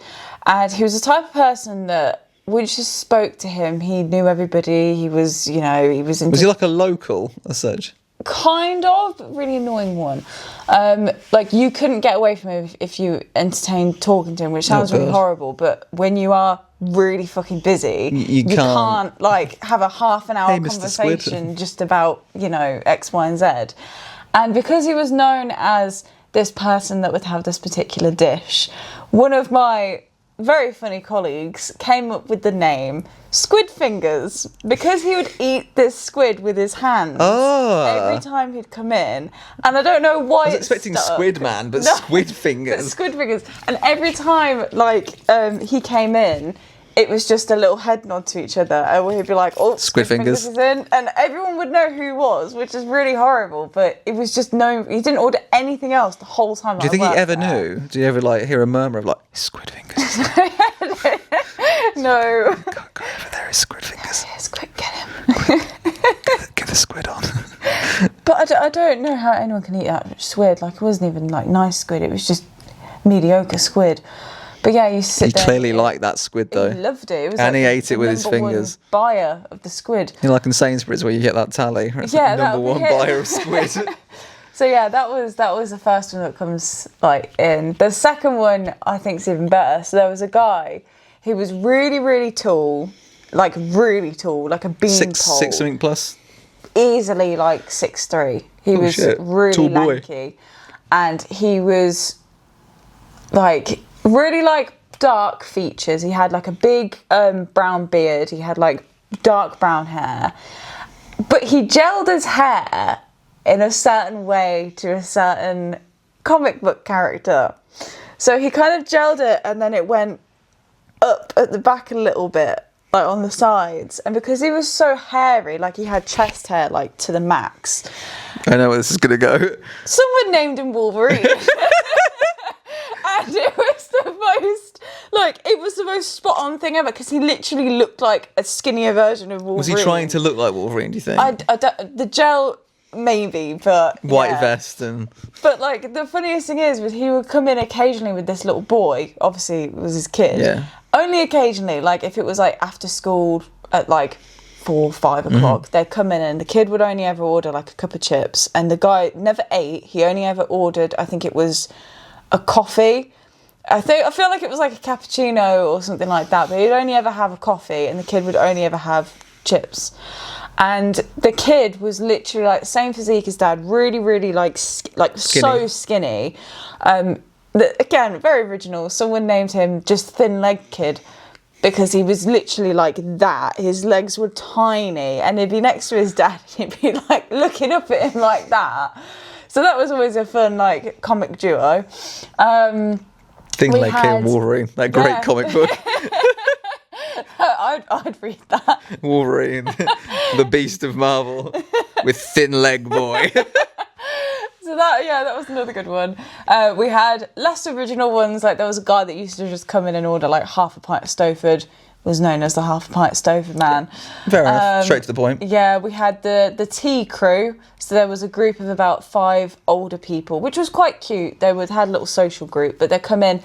And he was the type of person that once you spoke to him, he knew everybody. He was, he was into... Was he like a local as such? Kind of, but really annoying one. Like you couldn't get away from him if you entertained talking to him, which sounds really horrible, but when you are really fucking busy, you can't like have a half an hour conversation just about, X, Y, and Z. And because he was known as this person that would have this particular dish, one of my very funny colleagues came up with the name Squid Fingers because he would eat this squid with his hands every time he'd come in, and I don't know why. I was expecting Squid Man, but Squid Fingers. But Squid Fingers, and every time he came in, it was just a little head nod to each other, and he'd be like, "Oh, Squid Fingers is in," and everyone would know who he was, which is really horrible. But it was just known. He didn't order anything else the whole time. Do you think he ever knew? Do you ever hear a murmur of Squid Fingers? No. Go over there, is Squid Fingers. Yes, quick, get him. Get the squid on. But I don't know how anyone can eat that squid. Like, it wasn't even nice squid. It was just mediocre squid. But yeah, you sit there. He clearly liked that squid though. He loved it. It was and he ate it with his fingers. Buyer of the squid. Like in Sainsbury's where you get that tally. It's number one buyer of squid. So yeah, that was the first one that comes in. The second one I think is even better. So there was a guy. He was really, really tall, like a beanpole. Six something plus. Easily 6'3". He was really tall lanky, and he was really dark features. He had a big brown beard. He had dark brown hair, but he gelled his hair in a certain way to a certain comic book character. So he kind of gelled it, and then it went up at the back a little bit, on the sides. And because he was so hairy, he had chest hair to the max. I know where this is gonna go. Someone named him Wolverine. And it was the most spot on thing ever, because he literally looked like a skinnier version of Wolverine. Was he trying to look like Wolverine, do you think? The gel, maybe, but white vest and... But the funniest thing was he would come in occasionally with this little boy. Obviously it was his kid. Yeah. Only occasionally, if it was after school at 4, 5 o'clock. They'd come in and the kid would only ever order like a cup of chips, and the guy never ate. He only ever ordered, I think it was a coffee. I feel like it was like a cappuccino or something like that, but he'd only ever have a coffee, and the kid would only ever have chips. And the kid was literally like same physique as dad, really, really like skinny. So skinny. Again, very original. Someone named him just Thin Leg Kid, because he was literally like that. His legs were tiny, and he'd be next to his dad, and he'd be like looking up at him like that. So that was always a fun like comic duo. Thin Leg Kid and Wolverine, that great comic book. I'd read that. Wolverine, the Beast of Marvel, with Thin Leg Boy. So that was another good one. We had less original ones, like there was a guy that used to just come in and order like half a pint of Stowford, was known as the half a pint of Stowford man. Fair enough, straight to the point. Yeah, we had the tea crew, so there was a group of about 5 older people, which was quite cute. They had a little social group, but they'd come in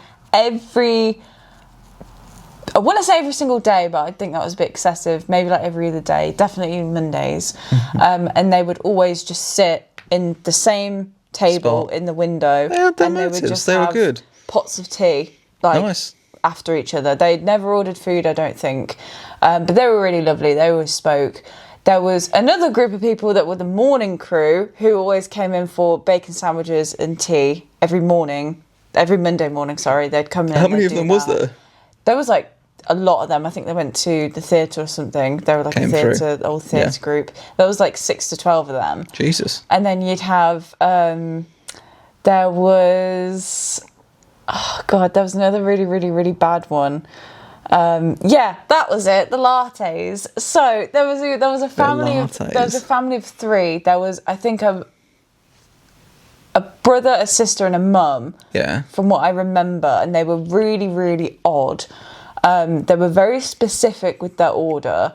I want to say every single day, but I think that was a bit excessive. Maybe like every other day, definitely Mondays. And they would always just sit in the same table in the window. They had their and motives. They would just they have were good. pots of tea, like nice. After each other. They'd never ordered food, I don't think. But they were really lovely. They always spoke. There was another group of people that were the morning crew who always came in for bacon sandwiches and tea every Monday morning, sorry. They'd come in. How many of them was there? There was like a lot of them. I think they went to the theatre or something. They were like the old theatre group. There was like 6 to 12 of them. Jesus. And then you'd have, there was another really, really, really bad one. That was it. The lattes. So there was a family of 3. There was, I think, a brother, a sister, and a mum. Yeah. From what I remember, and they were really, really odd. They were very specific with their order.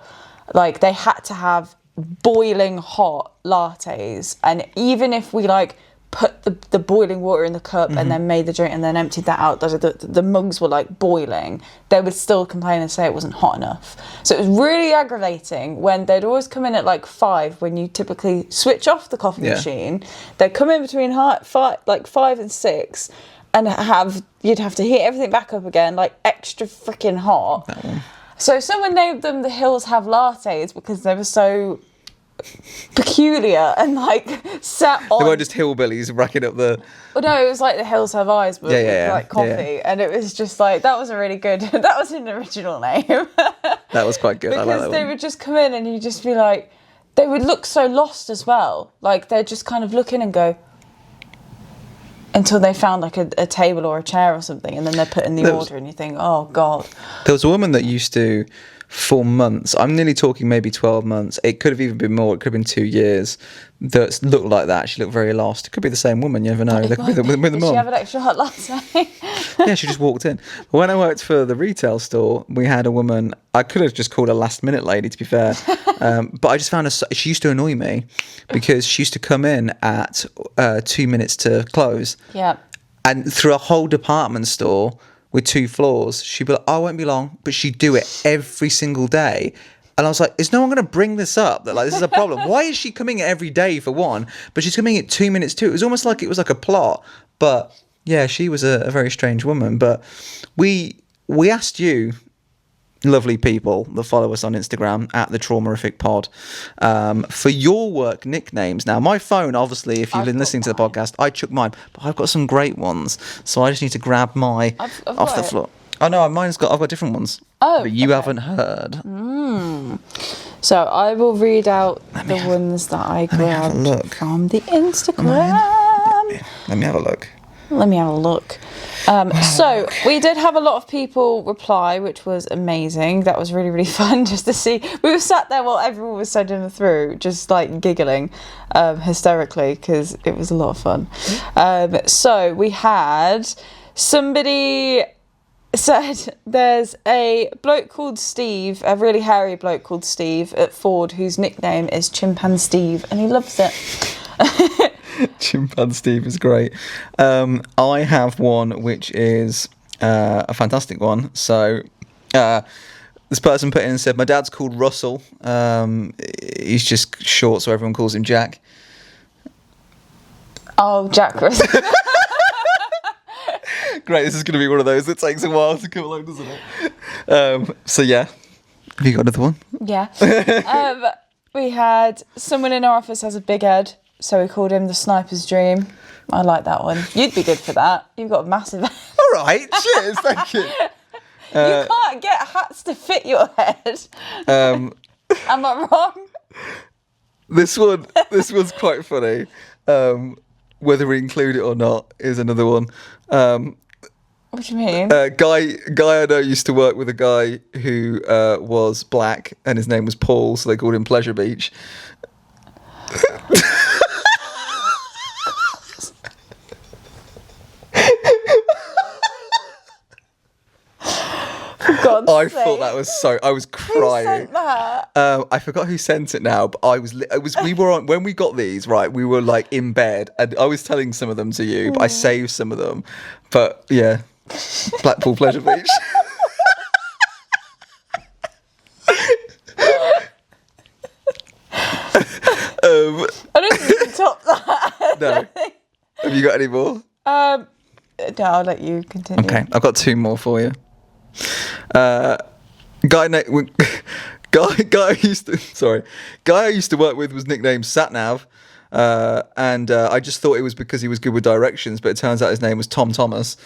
Like they had to have boiling hot lattes, and even if we like put the boiling water in the cup and then made the drink and then emptied that out, the mugs were like boiling, they would still complain and say it wasn't hot enough. So it was really aggravating when they'd always come in at like 5 when you typically switch off the coffee machine. They'd come in between 5 and 6 and you'd have to heat everything back up again, like extra freaking hot. That one. So someone named them the Hills Have Lattes because they were so peculiar and like set on. They weren't just hillbillies racking up the. Well, no, it was like the Hills Have Eyes, but with like coffee, and it was just like that was a really good. That was an original name. That was quite good. Because I like that they one. would just come in and you'd just be like, they would look so lost as well. Like they'd just kind of look in and go until they found like a table or a chair or something, and then they'd put in the order, and you think, oh god. There was a woman that used to. For months, I'm nearly talking maybe 12 months. It could have even been more. It could have been 2 years. That looked like that. She looked very lost. It could be the same woman. You never know. They could be with the Did mum. she have an extra hot latte? Yeah, she just walked in. But when I worked for the retail store, we had a woman. I could have just called her last minute lady, to be fair. But I just found her. She used to annoy me because she used to come in at 2 minutes to close. Yeah. And through a whole department store. With 2 floors, she'd be like, oh, I won't be long, but she'd do it every single day. And I was like, is no one going to bring this up? That like this is a problem. Why is she coming every day for one, but she's coming at 2 minutes too? It was almost like it was like a plot. But yeah, she was a very strange woman. But we asked you, lovely people that follow us on Instagram at the Traumerific Pod, for your work nicknames. Now, my phone, obviously, if you've been listening to the podcast, I chucked mine, but I've got some great ones, so I just need to grab my off the floor. Oh no, I've got different ones. Oh, but you haven't heard. So I will read out the ones that I grabbed from the Instagram. Let me have a look. Let me have a look. So we did have a lot of people reply, which was amazing. That was really, really fun just to see. We were sat there while everyone was sending them through, just like giggling hysterically because it was a lot of fun. So we had somebody said there's a bloke called Steve, a really hairy bloke called Steve at Ford whose nickname is Chimpan Steve, and he loves it. Chimpan Steve is great. I have one which is a fantastic one. So the this person put in and said, my dad's called Russell. He's just short, so everyone calls him Jack. Oh, Jack Russell. Great, this is going to be one of those that takes a while to come along, doesn't it? So yeah, have you got another one? Yeah. We had someone in our office has a big head, so we called him the Sniper's Dream. I like that one. You'd be good for that. You've got a massive head. All right, cheers, thank you. You can't get hats to fit your head. Am I wrong? This one's quite funny. Whether we include it or not is another one. What do you mean? Guy I know used to work with a guy who was black, and his name was Paul, so they called him Pleasure Beach. I thought that was so. I was crying. Who sent that? I forgot who sent it now, but I was. We were on when we got these right. We were like in bed, and I was telling some of them to you, but I saved some of them. But yeah, Blackpool Pleasure Beach. I don't think you can top that. No. Have you got any more? No, I'll let you continue. Okay, I've got two more for you. Guy I used to work with was nicknamed Satnav, and I just thought it was because he was good with directions, but it turns out his name was Tom Thomas.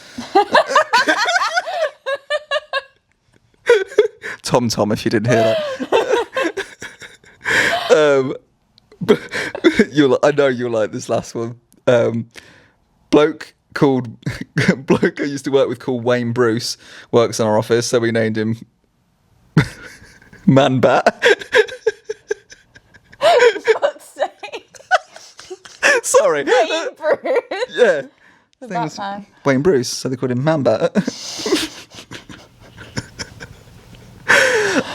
Tom, if you didn't hear that. I know you'll like this last one. Bloke I used to work with called Wayne Bruce works in our office, so we named him Man Bat. Fuck's sake. Sorry. Wayne Bruce. Yeah. The Batman. Wayne Bruce, so they called him Man Bat.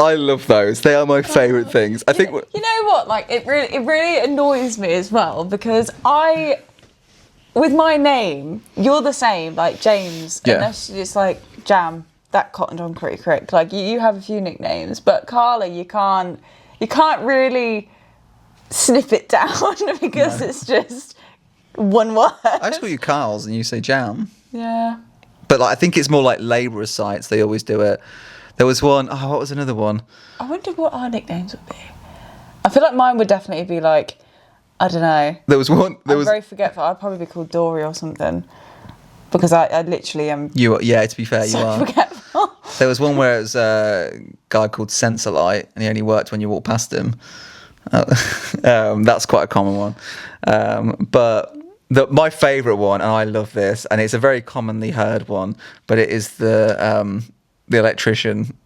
I love those. They are my favourite things. I think. You know what? Like it really annoys me as well because with my name, you're the same, like James, Yeah. unless it's like Jam, that cottoned on pretty quick. Like you have a few nicknames, but Carla, you can't really snip it down because it's just one word. I just call you Carl's and you say Jam. Yeah. But like, I think it's more like labourers' sites. They always do it. There was one. Oh, what was another one? I wonder what our nicknames would be. I feel like mine would definitely be like, I don't know. There was one. I'm very forgetful. I'd probably be called Dory or something because I literally am. Yeah. To be fair, so you are. Forgetful. There was one where it was a guy called Sensorlight, and he only worked when you walked past him. That's quite a common one. But my favourite one, and I love this, and it's a very commonly heard one, but it is the electrician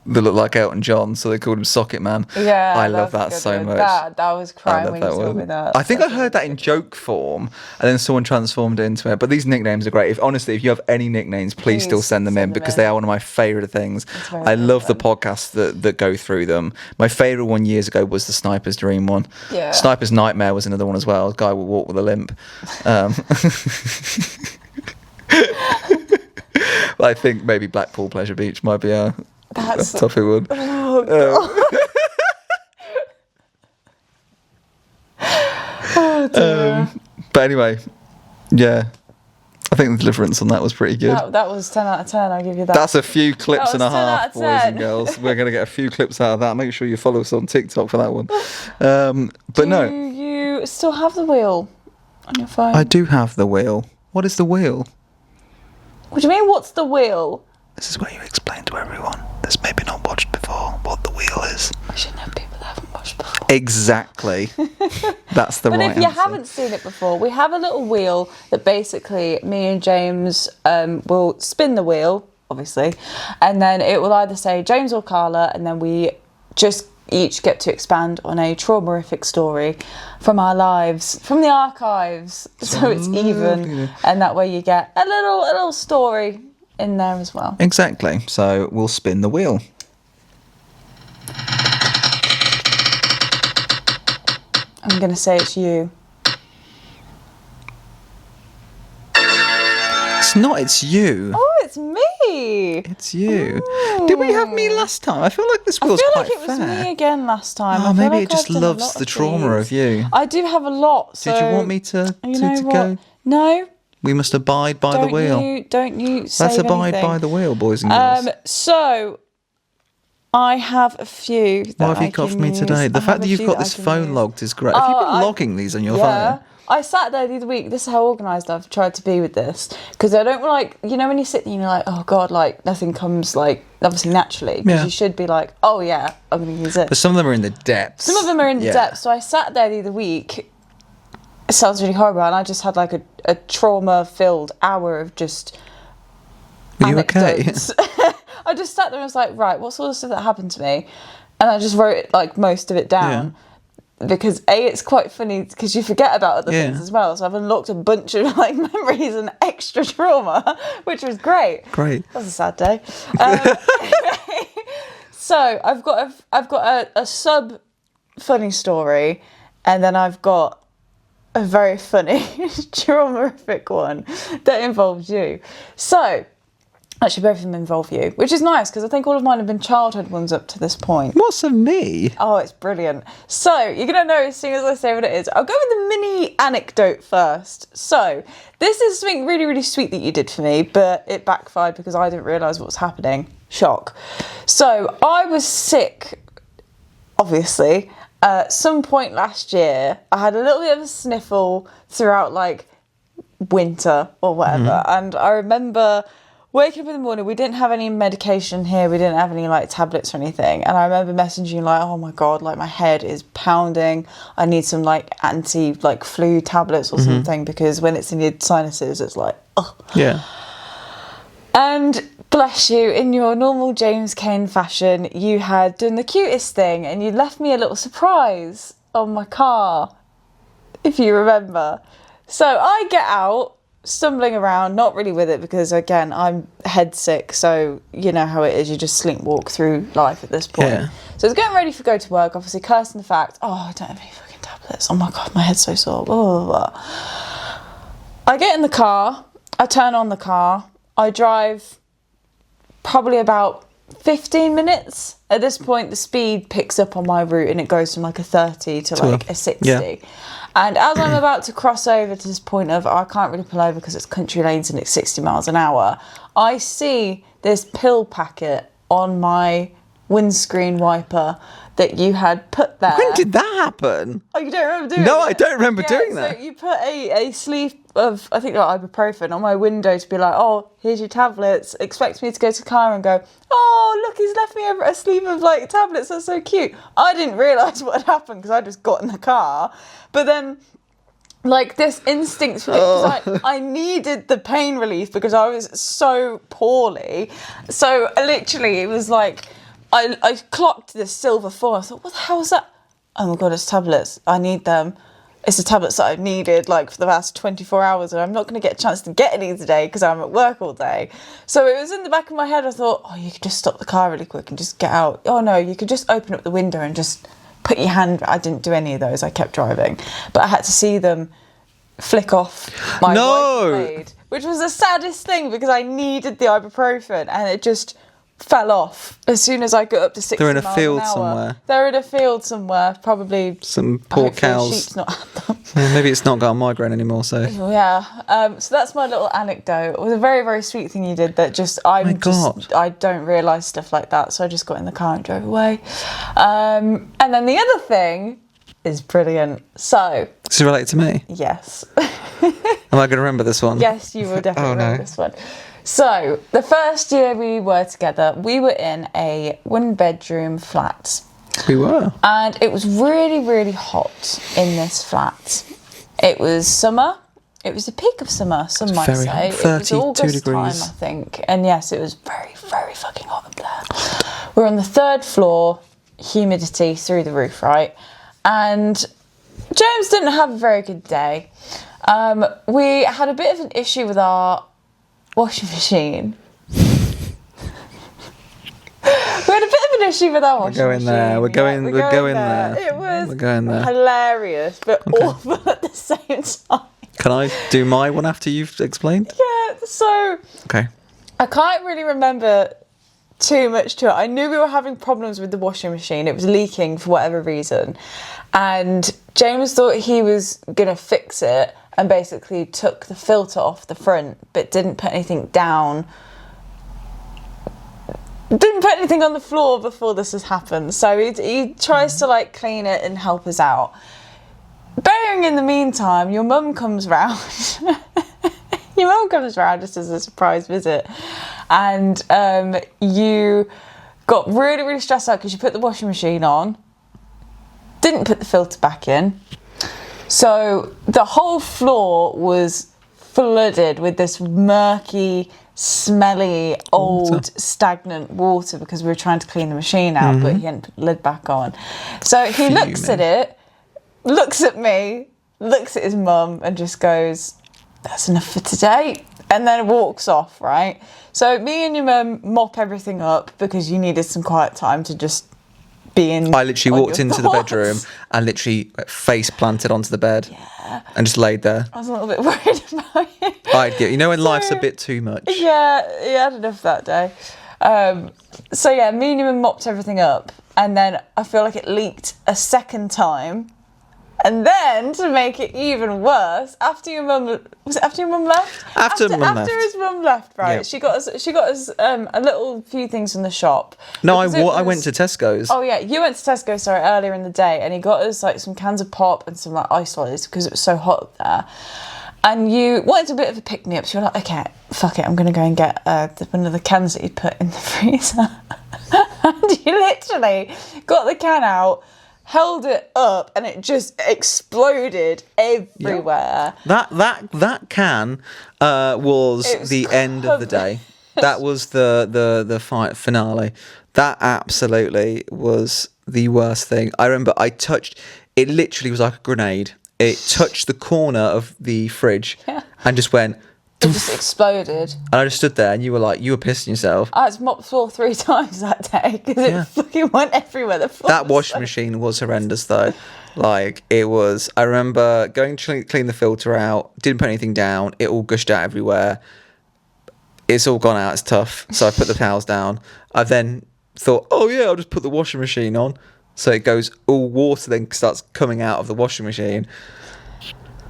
that looked like Elton John, so they called him Socket Man. Yeah, I love that so one. much. That was crying when you told me that. I think I heard that in joke form, and then someone transformed it into it. But these nicknames are great. If you have any nicknames, please still send them in because they are one of my favourite things. I love the podcasts that go through them. My favourite one years ago was the Sniper's Dream one. Yeah. Sniper's Nightmare was another one as well. A guy would walk with a limp. I think maybe Blackpool Pleasure Beach might be a tougher one. Oh, God. Oh, dear. But anyway, yeah. I think the deliverance on that was pretty good. That was 10 out of 10, I'll give you that. That's a few clips and a 10 out half, of boys 10. and girls. We're going to get a few clips out of that. Make sure you follow us on TikTok for that one. But no. Do you still have the wheel on your phone? I do have the wheel. What is the wheel? What do you mean, what's the wheel? This is where you explain to everyone that's maybe not watched before what the wheel is. I should know people that haven't watched before. Exactly. That's the right answer. But if you haven't seen it before, we have a little wheel that basically me and James will spin the wheel, obviously, and then it will either say James or Carla, and then we just each get to expand on a traumerific story from our lives, from the archives, so it's even, and that way you get a little story in there as well. Exactly. So we'll spin the wheel. I'm going to say it's you. It's not, it's you. Oh, it's it's me. It's you. Did we have me last time? I feel like this was quite fair. I feel like it was me again last time. Oh, maybe it just loves the trauma of you. I do have a lot. So did you want me to go? No. We must abide by the wheel. Don't you say Let's abide by the wheel, boys and girls. So I have a few that What have you got for me today? The fact that you've got this phone logged is great. Have you been logging these on your phone? I sat there the other week. This is how organised I've tried to be with this. Because I don't like, when you sit there and you're like, oh God, like nothing comes like, obviously naturally. Because you should be like, oh yeah, I'm going to use it. But some of them are in the depths. Some of them are in the depths. So I sat there the other week. It sounds really horrible. And I just had like a trauma-filled hour of just anecdotes. Okay? I just sat there and was like, right, what's all the stuff that happened to me? And I just wrote like most of it down. Because it's quite funny because you forget about other things as well. So I've unlocked a bunch of like memories and extra trauma, which was great. Great. That was a sad day. So I've got a sub funny story, and then I've got a very funny traumatific one that involves you. So. Actually, both of them involve you, which is nice because I think all of mine have been childhood ones up to this point. What's of me? Oh, it's brilliant. So, you're going to know as soon as I say what it is. I'll go with the mini anecdote first. So, this is something really, really sweet that you did for me, but it backfired because I didn't realise what was happening. Shock. So, I was sick, obviously. At some point last year, I had a little bit of a sniffle throughout, like, winter or whatever. And I remember waking up in the morning, we didn't have any medication here. We didn't have any like tablets or anything. And I remember messaging you like, oh my God, like my head is pounding. I need some like flu tablets or something because when it's in your sinuses, it's like, oh. Yeah. And bless you, in your normal James Cain fashion, you had done the cutest thing and you left me a little surprise on my car, if you remember. So I get out, stumbling around, not really with it because again I'm head sick, so you know how it is, you just sleepwalk through life at this point. So I was getting ready to go to work, obviously cursing the fact, oh I don't have any fucking tablets, oh my God my head's so sore, blah, blah, blah. I get in the car, I turn on the car, I drive probably about 15 minutes. At this point the speed picks up on my route and it goes from like a 30 to like a 60. And as I'm about to cross over to this point of, I can't really pull over because it's country lanes and it's 60 miles an hour, I see this pill packet on my windscreen wiper that you had put there. When did that happen? Oh, you don't remember doing that? No, I don't remember doing that. So you put a sleeve of, I think like ibuprofen on my window to be like, oh, here's your tablets. Expects me to go to the car and go, oh, look, he's left me a sleeve of like tablets. That's so cute. I didn't realise what had happened because I just got in the car. But then like this instinct, because I needed the pain relief because I was so poorly. So literally it was like, I clocked this silver foil. I thought, what the hell is that? Oh my God, it's tablets. I need them. It's the tablets that I've needed like for the last 24 hours and I'm not going to get a chance to get any today because I'm at work all day. So it was in the back of my head. I thought, oh, you could just stop the car really quick and just get out. Oh no, you could just open up the window and just put your hand. I didn't do any of those. I kept driving. But I had to see them flick off my wiper blade, which was the saddest thing because I needed the ibuprofen and it just fell off as soon as I got up to 60 miles an hour. They're in a field somewhere. They're in a field somewhere, probably. Some poor cows. The sheep's not had them. Yeah, maybe it's not got a migraine anymore, so. Yeah. So that's my little anecdote. It was a very, very sweet thing you did that just, I don't realise stuff like that, so I just got in the car and drove away. And then the other thing is brilliant. So. Does it relate to me? Yes. Am I going to remember this one? Yes, you will definitely remember this one. So, the first year we were together, we were in a one-bedroom flat. We were. And it was really, really hot in this flat. It was summer. It was the peak of summer, some might say. Hot, 32 it was August degrees. time, I think. And yes, it was very, very fucking hot up there. We're on the third floor, humidity through the roof, right? And James didn't have a very good day. We had a bit of an issue with our washing machine. We had a bit of an issue with our washing machine. We're going there. It was there. hilarious, but awful at the same time. Can I do my one after you've explained? Yeah, so okay. I can't really remember too much to it. I knew we were having problems with the washing machine. It was leaking for whatever reason. And James thought he was going to fix it and basically took the filter off the front, but didn't put anything down. Didn't put anything on the floor before this has happened. So he tries to like clean it and help us out. Bearing in the meantime, your mum comes round. Your mum comes round just as a surprise visit. And you got really, really stressed out because you put the washing machine on, didn't put the filter back in. So the whole floor was flooded with this murky, smelly, old, stagnant water because we were trying to clean the machine out, but he hadn't put the lid back on. So he looks at it, looks at me, looks at his mum and just goes, "That's enough for today." And then walks off, right? So me and your mum mop everything up because you needed some quiet time to just be in. I literally walked into the bedroom and literally face planted onto the bed and just laid there. I was a little bit worried about you. I'd get, when life's a bit too much. Yeah, he had enough that day. So yeah, me and your mum mopped everything up, and then I feel like it leaked a second time. And then, to make it even worse, after your mum left? After his mum left, right? Yep. She got us a little few things from the shop. No, I went to Tesco's. Oh yeah, you went to Tesco's earlier in the day, and he got us like some cans of pop and some like ice lollies because it was so hot up there. And you wanted a bit of a pick me up, so you were like, okay, fuck it, I'm gonna go and get one of the cans that you'd put in the freezer. And you literally got the can out, held it up, and it just exploded everywhere. Yep. That can was the end of the day. That was the fight finale. That absolutely was the worst thing. I remember I touched it. Literally was like a grenade. It touched the corner of the fridge and just went. It just exploded. And I just stood there, and you were pissing yourself. I had to mop the floor 3 times that day because it fucking went everywhere. The floor that washing machine was horrendous, though. Like, it was. I remember going to clean the filter out, didn't put anything down, it all gushed out everywhere. It's all gone out, it's tough. So I put the towels down. I then thought, oh yeah, I'll just put the washing machine on. So it goes, all water then starts coming out of the washing machine.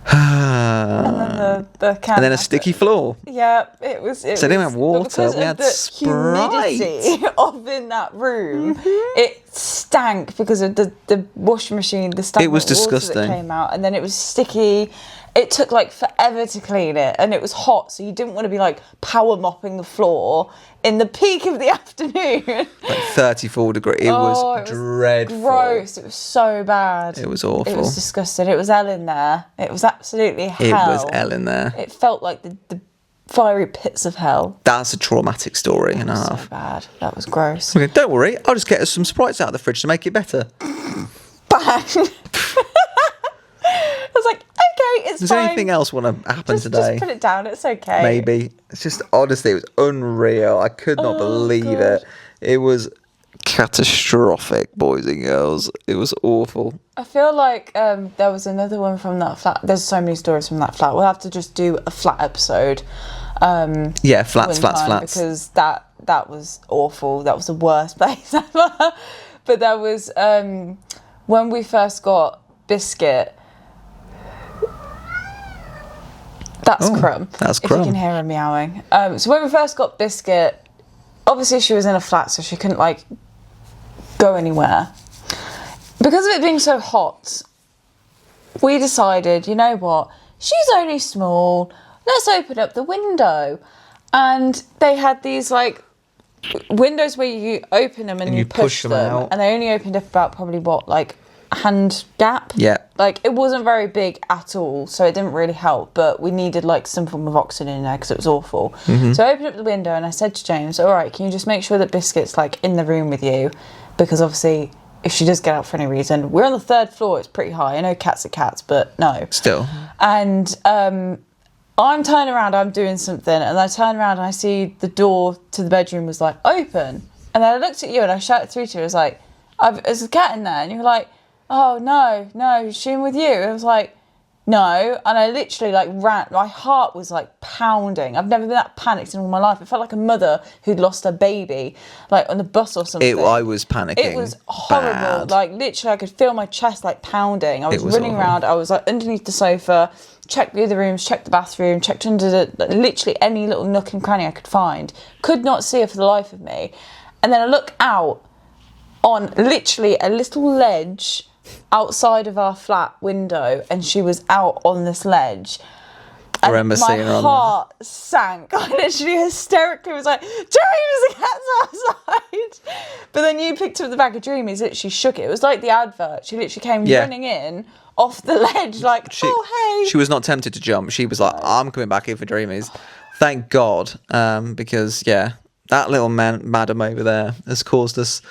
And then the can. And then a sticky floor. Yeah, it was. So we didn't have water. We had Sprite. Humidity of in that room, it stank because of the washing machine. The stagnant it was disgusting. Water that came out, and then it was sticky. It took like forever to clean it, and it was hot, so you didn't want to be like power mopping the floor in the peak of the afternoon. Like 34 degrees. It was dreadful. Gross. It was so bad. It was awful. It was disgusting. It was hell in there. It was absolutely hell. It was hell in there. It felt like the fiery pits of hell. That's a traumatic story and a half. So bad. That was gross. Okay, don't worry. I'll just get us some Sprites out of the fridge to make it better. Bang. I was like, okay, it's Does fine. anything else want to happen today? Just put it down, it's okay. Maybe. It's just, honestly, it was unreal. I could not believe it. It was catastrophic, boys and girls. It was awful. I feel like there was another one from that flat. There's so many stories from that flat. We'll have to just do a flat episode. Flats. Because that was awful. That was the worst place ever. But there was, when we first got Biscuit, That's Crumb. That's Crumb. If you can hear her meowing. So when we first got Biscuit, obviously she was in a flat, so she couldn't like go anywhere. Because of it being so hot, we decided, you know what? She's only small. Let's open up the window. And they had these like windows where you open them and you push them out. And they only opened up about probably like hand gap. Yeah. Like it wasn't very big at all, so it didn't really help, but we needed like some form of oxygen in there because it was awful. Mm-hmm. So I opened up the window and I said to James, all right, can you just make sure that Biscuit's like in the room with you, because obviously if she does get out for any reason, we're on the 3rd floor, it's pretty high. I know cats are cats, but no. Still. And I'm turning around, I'm doing something, and I turn around and I see the door to the bedroom was like open. And then I looked at you and I shouted through to you, I was like, there's a cat in there. And you were like, oh, no, is she in with you? And I was like, No, and I literally like ran. My heart was like pounding. I've never been that panicked in all my life. It felt like a mother who'd lost her baby, like on the bus or something. I was panicking. It was horrible. Bad. Like literally, I could feel my chest like pounding. I was running awful. around. I was like underneath the sofa, checked the other rooms, checked the bathroom, checked under literally any little nook and cranny I could find. Could not see her for the life of me. And then I look out on literally a little ledge outside of our flat window, and she was out on this ledge. I remember seeing her on there. My heart sank. I literally hysterically was like, Dreamies, the cat's outside. But then you picked up the bag of Dreamies, literally shook it. It was like the advert. She literally came running in off the ledge like, hey. She was not tempted to jump. She was like, I'm coming back here for Dreamies. Thank God. Because, that little madam over there has caused us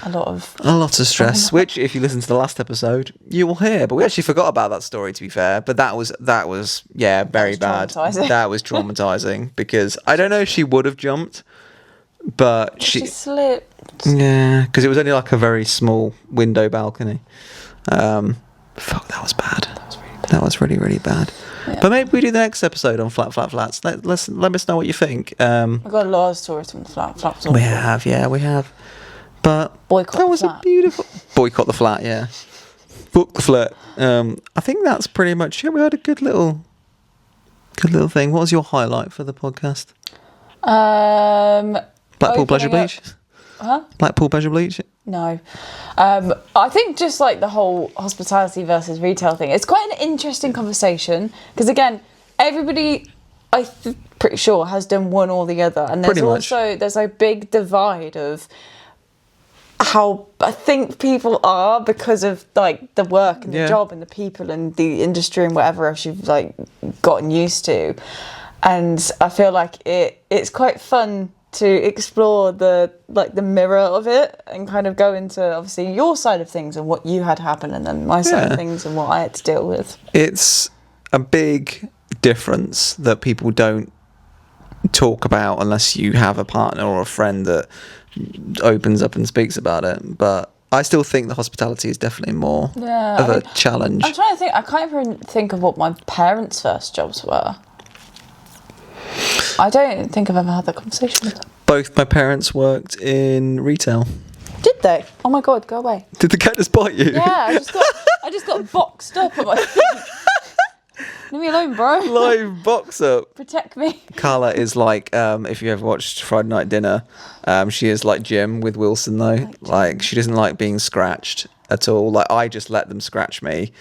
a lot of stress, which if you listen to the last episode you will hear, but we actually forgot about that story, to be fair. But that was very bad. That was traumatizing because I don't know if she would have jumped, but she slipped, because it was only like a very small window balcony. Fuck, that was bad. That was really, really bad. But maybe we do the next episode on flat flats. Let us know what you think. I've got a lot of stories from the flats. We have. But boycott that was the flat. a beautiful boycott the flat. Yeah, book the flat. I think that's pretty much it. We had a good little thing. What was your highlight for the podcast? Blackpool Pleasure Beach. Huh? Blackpool Pleasure Beach. No. I think just like the whole hospitality versus retail thing, it's quite an interesting conversation because again, everybody pretty sure has done one or the other, and there's a big divide of how I think people are because of like the work and the job and the people and the industry and whatever else you've like gotten used to. And I feel like it's quite fun to explore the mirror of it and kind of go into obviously your side of things and what you had happen, and then my side of things and what I had to deal with. It's a big difference that people don't talk about unless you have a partner or a friend that opens up and speaks about it. But I still think the hospitality is definitely more of a challenge. I'm trying to think. I can't even think of what my parents' first jobs were. I don't think I've ever had that conversation with them. Both my parents worked in retail. Did they? Oh my God, go away. Did the cat just bite you? Yeah, I just got boxed up at my feet. Leave me alone, bro. Live box up. Protect me. Carla is like, if you ever watched Friday Night Dinner, she is like Jim with Wilson though. Like she doesn't like being scratched at all. Like I just let them scratch me.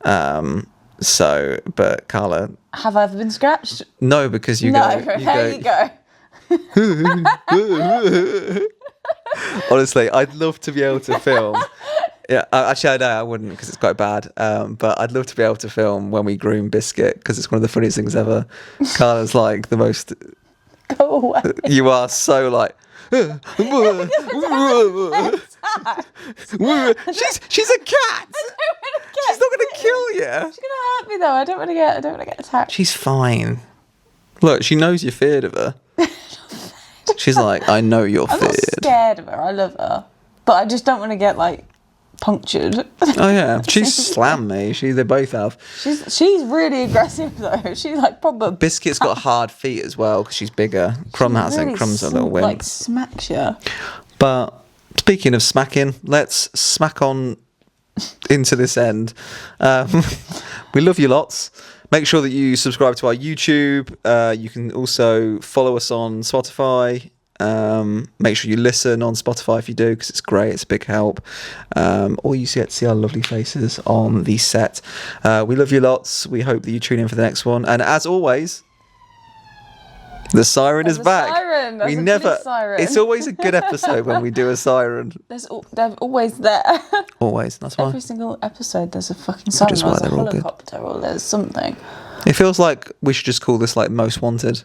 But Carla. Have I ever been scratched? No, because you go. There you go. Honestly, I'd love to be able to film. Yeah, actually, I wouldn't because it's quite bad. But I'd love to be able to film when we groom Biscuit because it's one of the funniest things ever. Carla's like the most. Go away. You are so like. she's a cat. She's not gonna kill you. She's gonna hurt me though. I don't want to get attacked. She's fine. Look, she knows you're feared of her. She's like, I know you're feared. I'm not scared of her. I love her, but I just don't want to get like punctured. Oh yeah, she's slammed me. They both have. She's really aggressive though. She's like proper. Biscuit's got hard feet as well because she's bigger. Crumb hasn't. Really Crumb's a little wimp. Like smacks you. But speaking of smacking, let's smack on into this end. We love you lots. Make sure that you subscribe to our YouTube. You can also follow us on Spotify. Make sure you listen on Spotify if you do, because it's great. It's a big help. Or you get to see our lovely faces on the set. We love you lots. We hope that you tune in for the next one. And as always, the siren is back. Siren. We never. Siren. It's always a good episode when we do a siren. They're always there. Always. That's why. Every single episode, there's a fucking siren. There's a helicopter, or there's something. It feels like we should just call this like Most Wanted.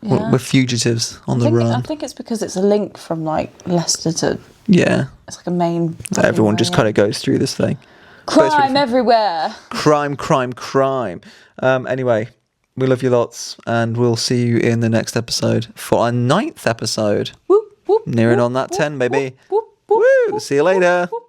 Yeah. We're fugitives on the run. I think it's because it's a link from like Leicester to. Yeah. It's like a main. Everyone just kind of goes through this thing. Crime everywhere. Crime. Anyway. We love you lots, and we'll see you in the next episode for our 9th episode. Whoop, whoop, nearing on that 10, baby. Whoop, whoop, whoop, see you later. Whoop.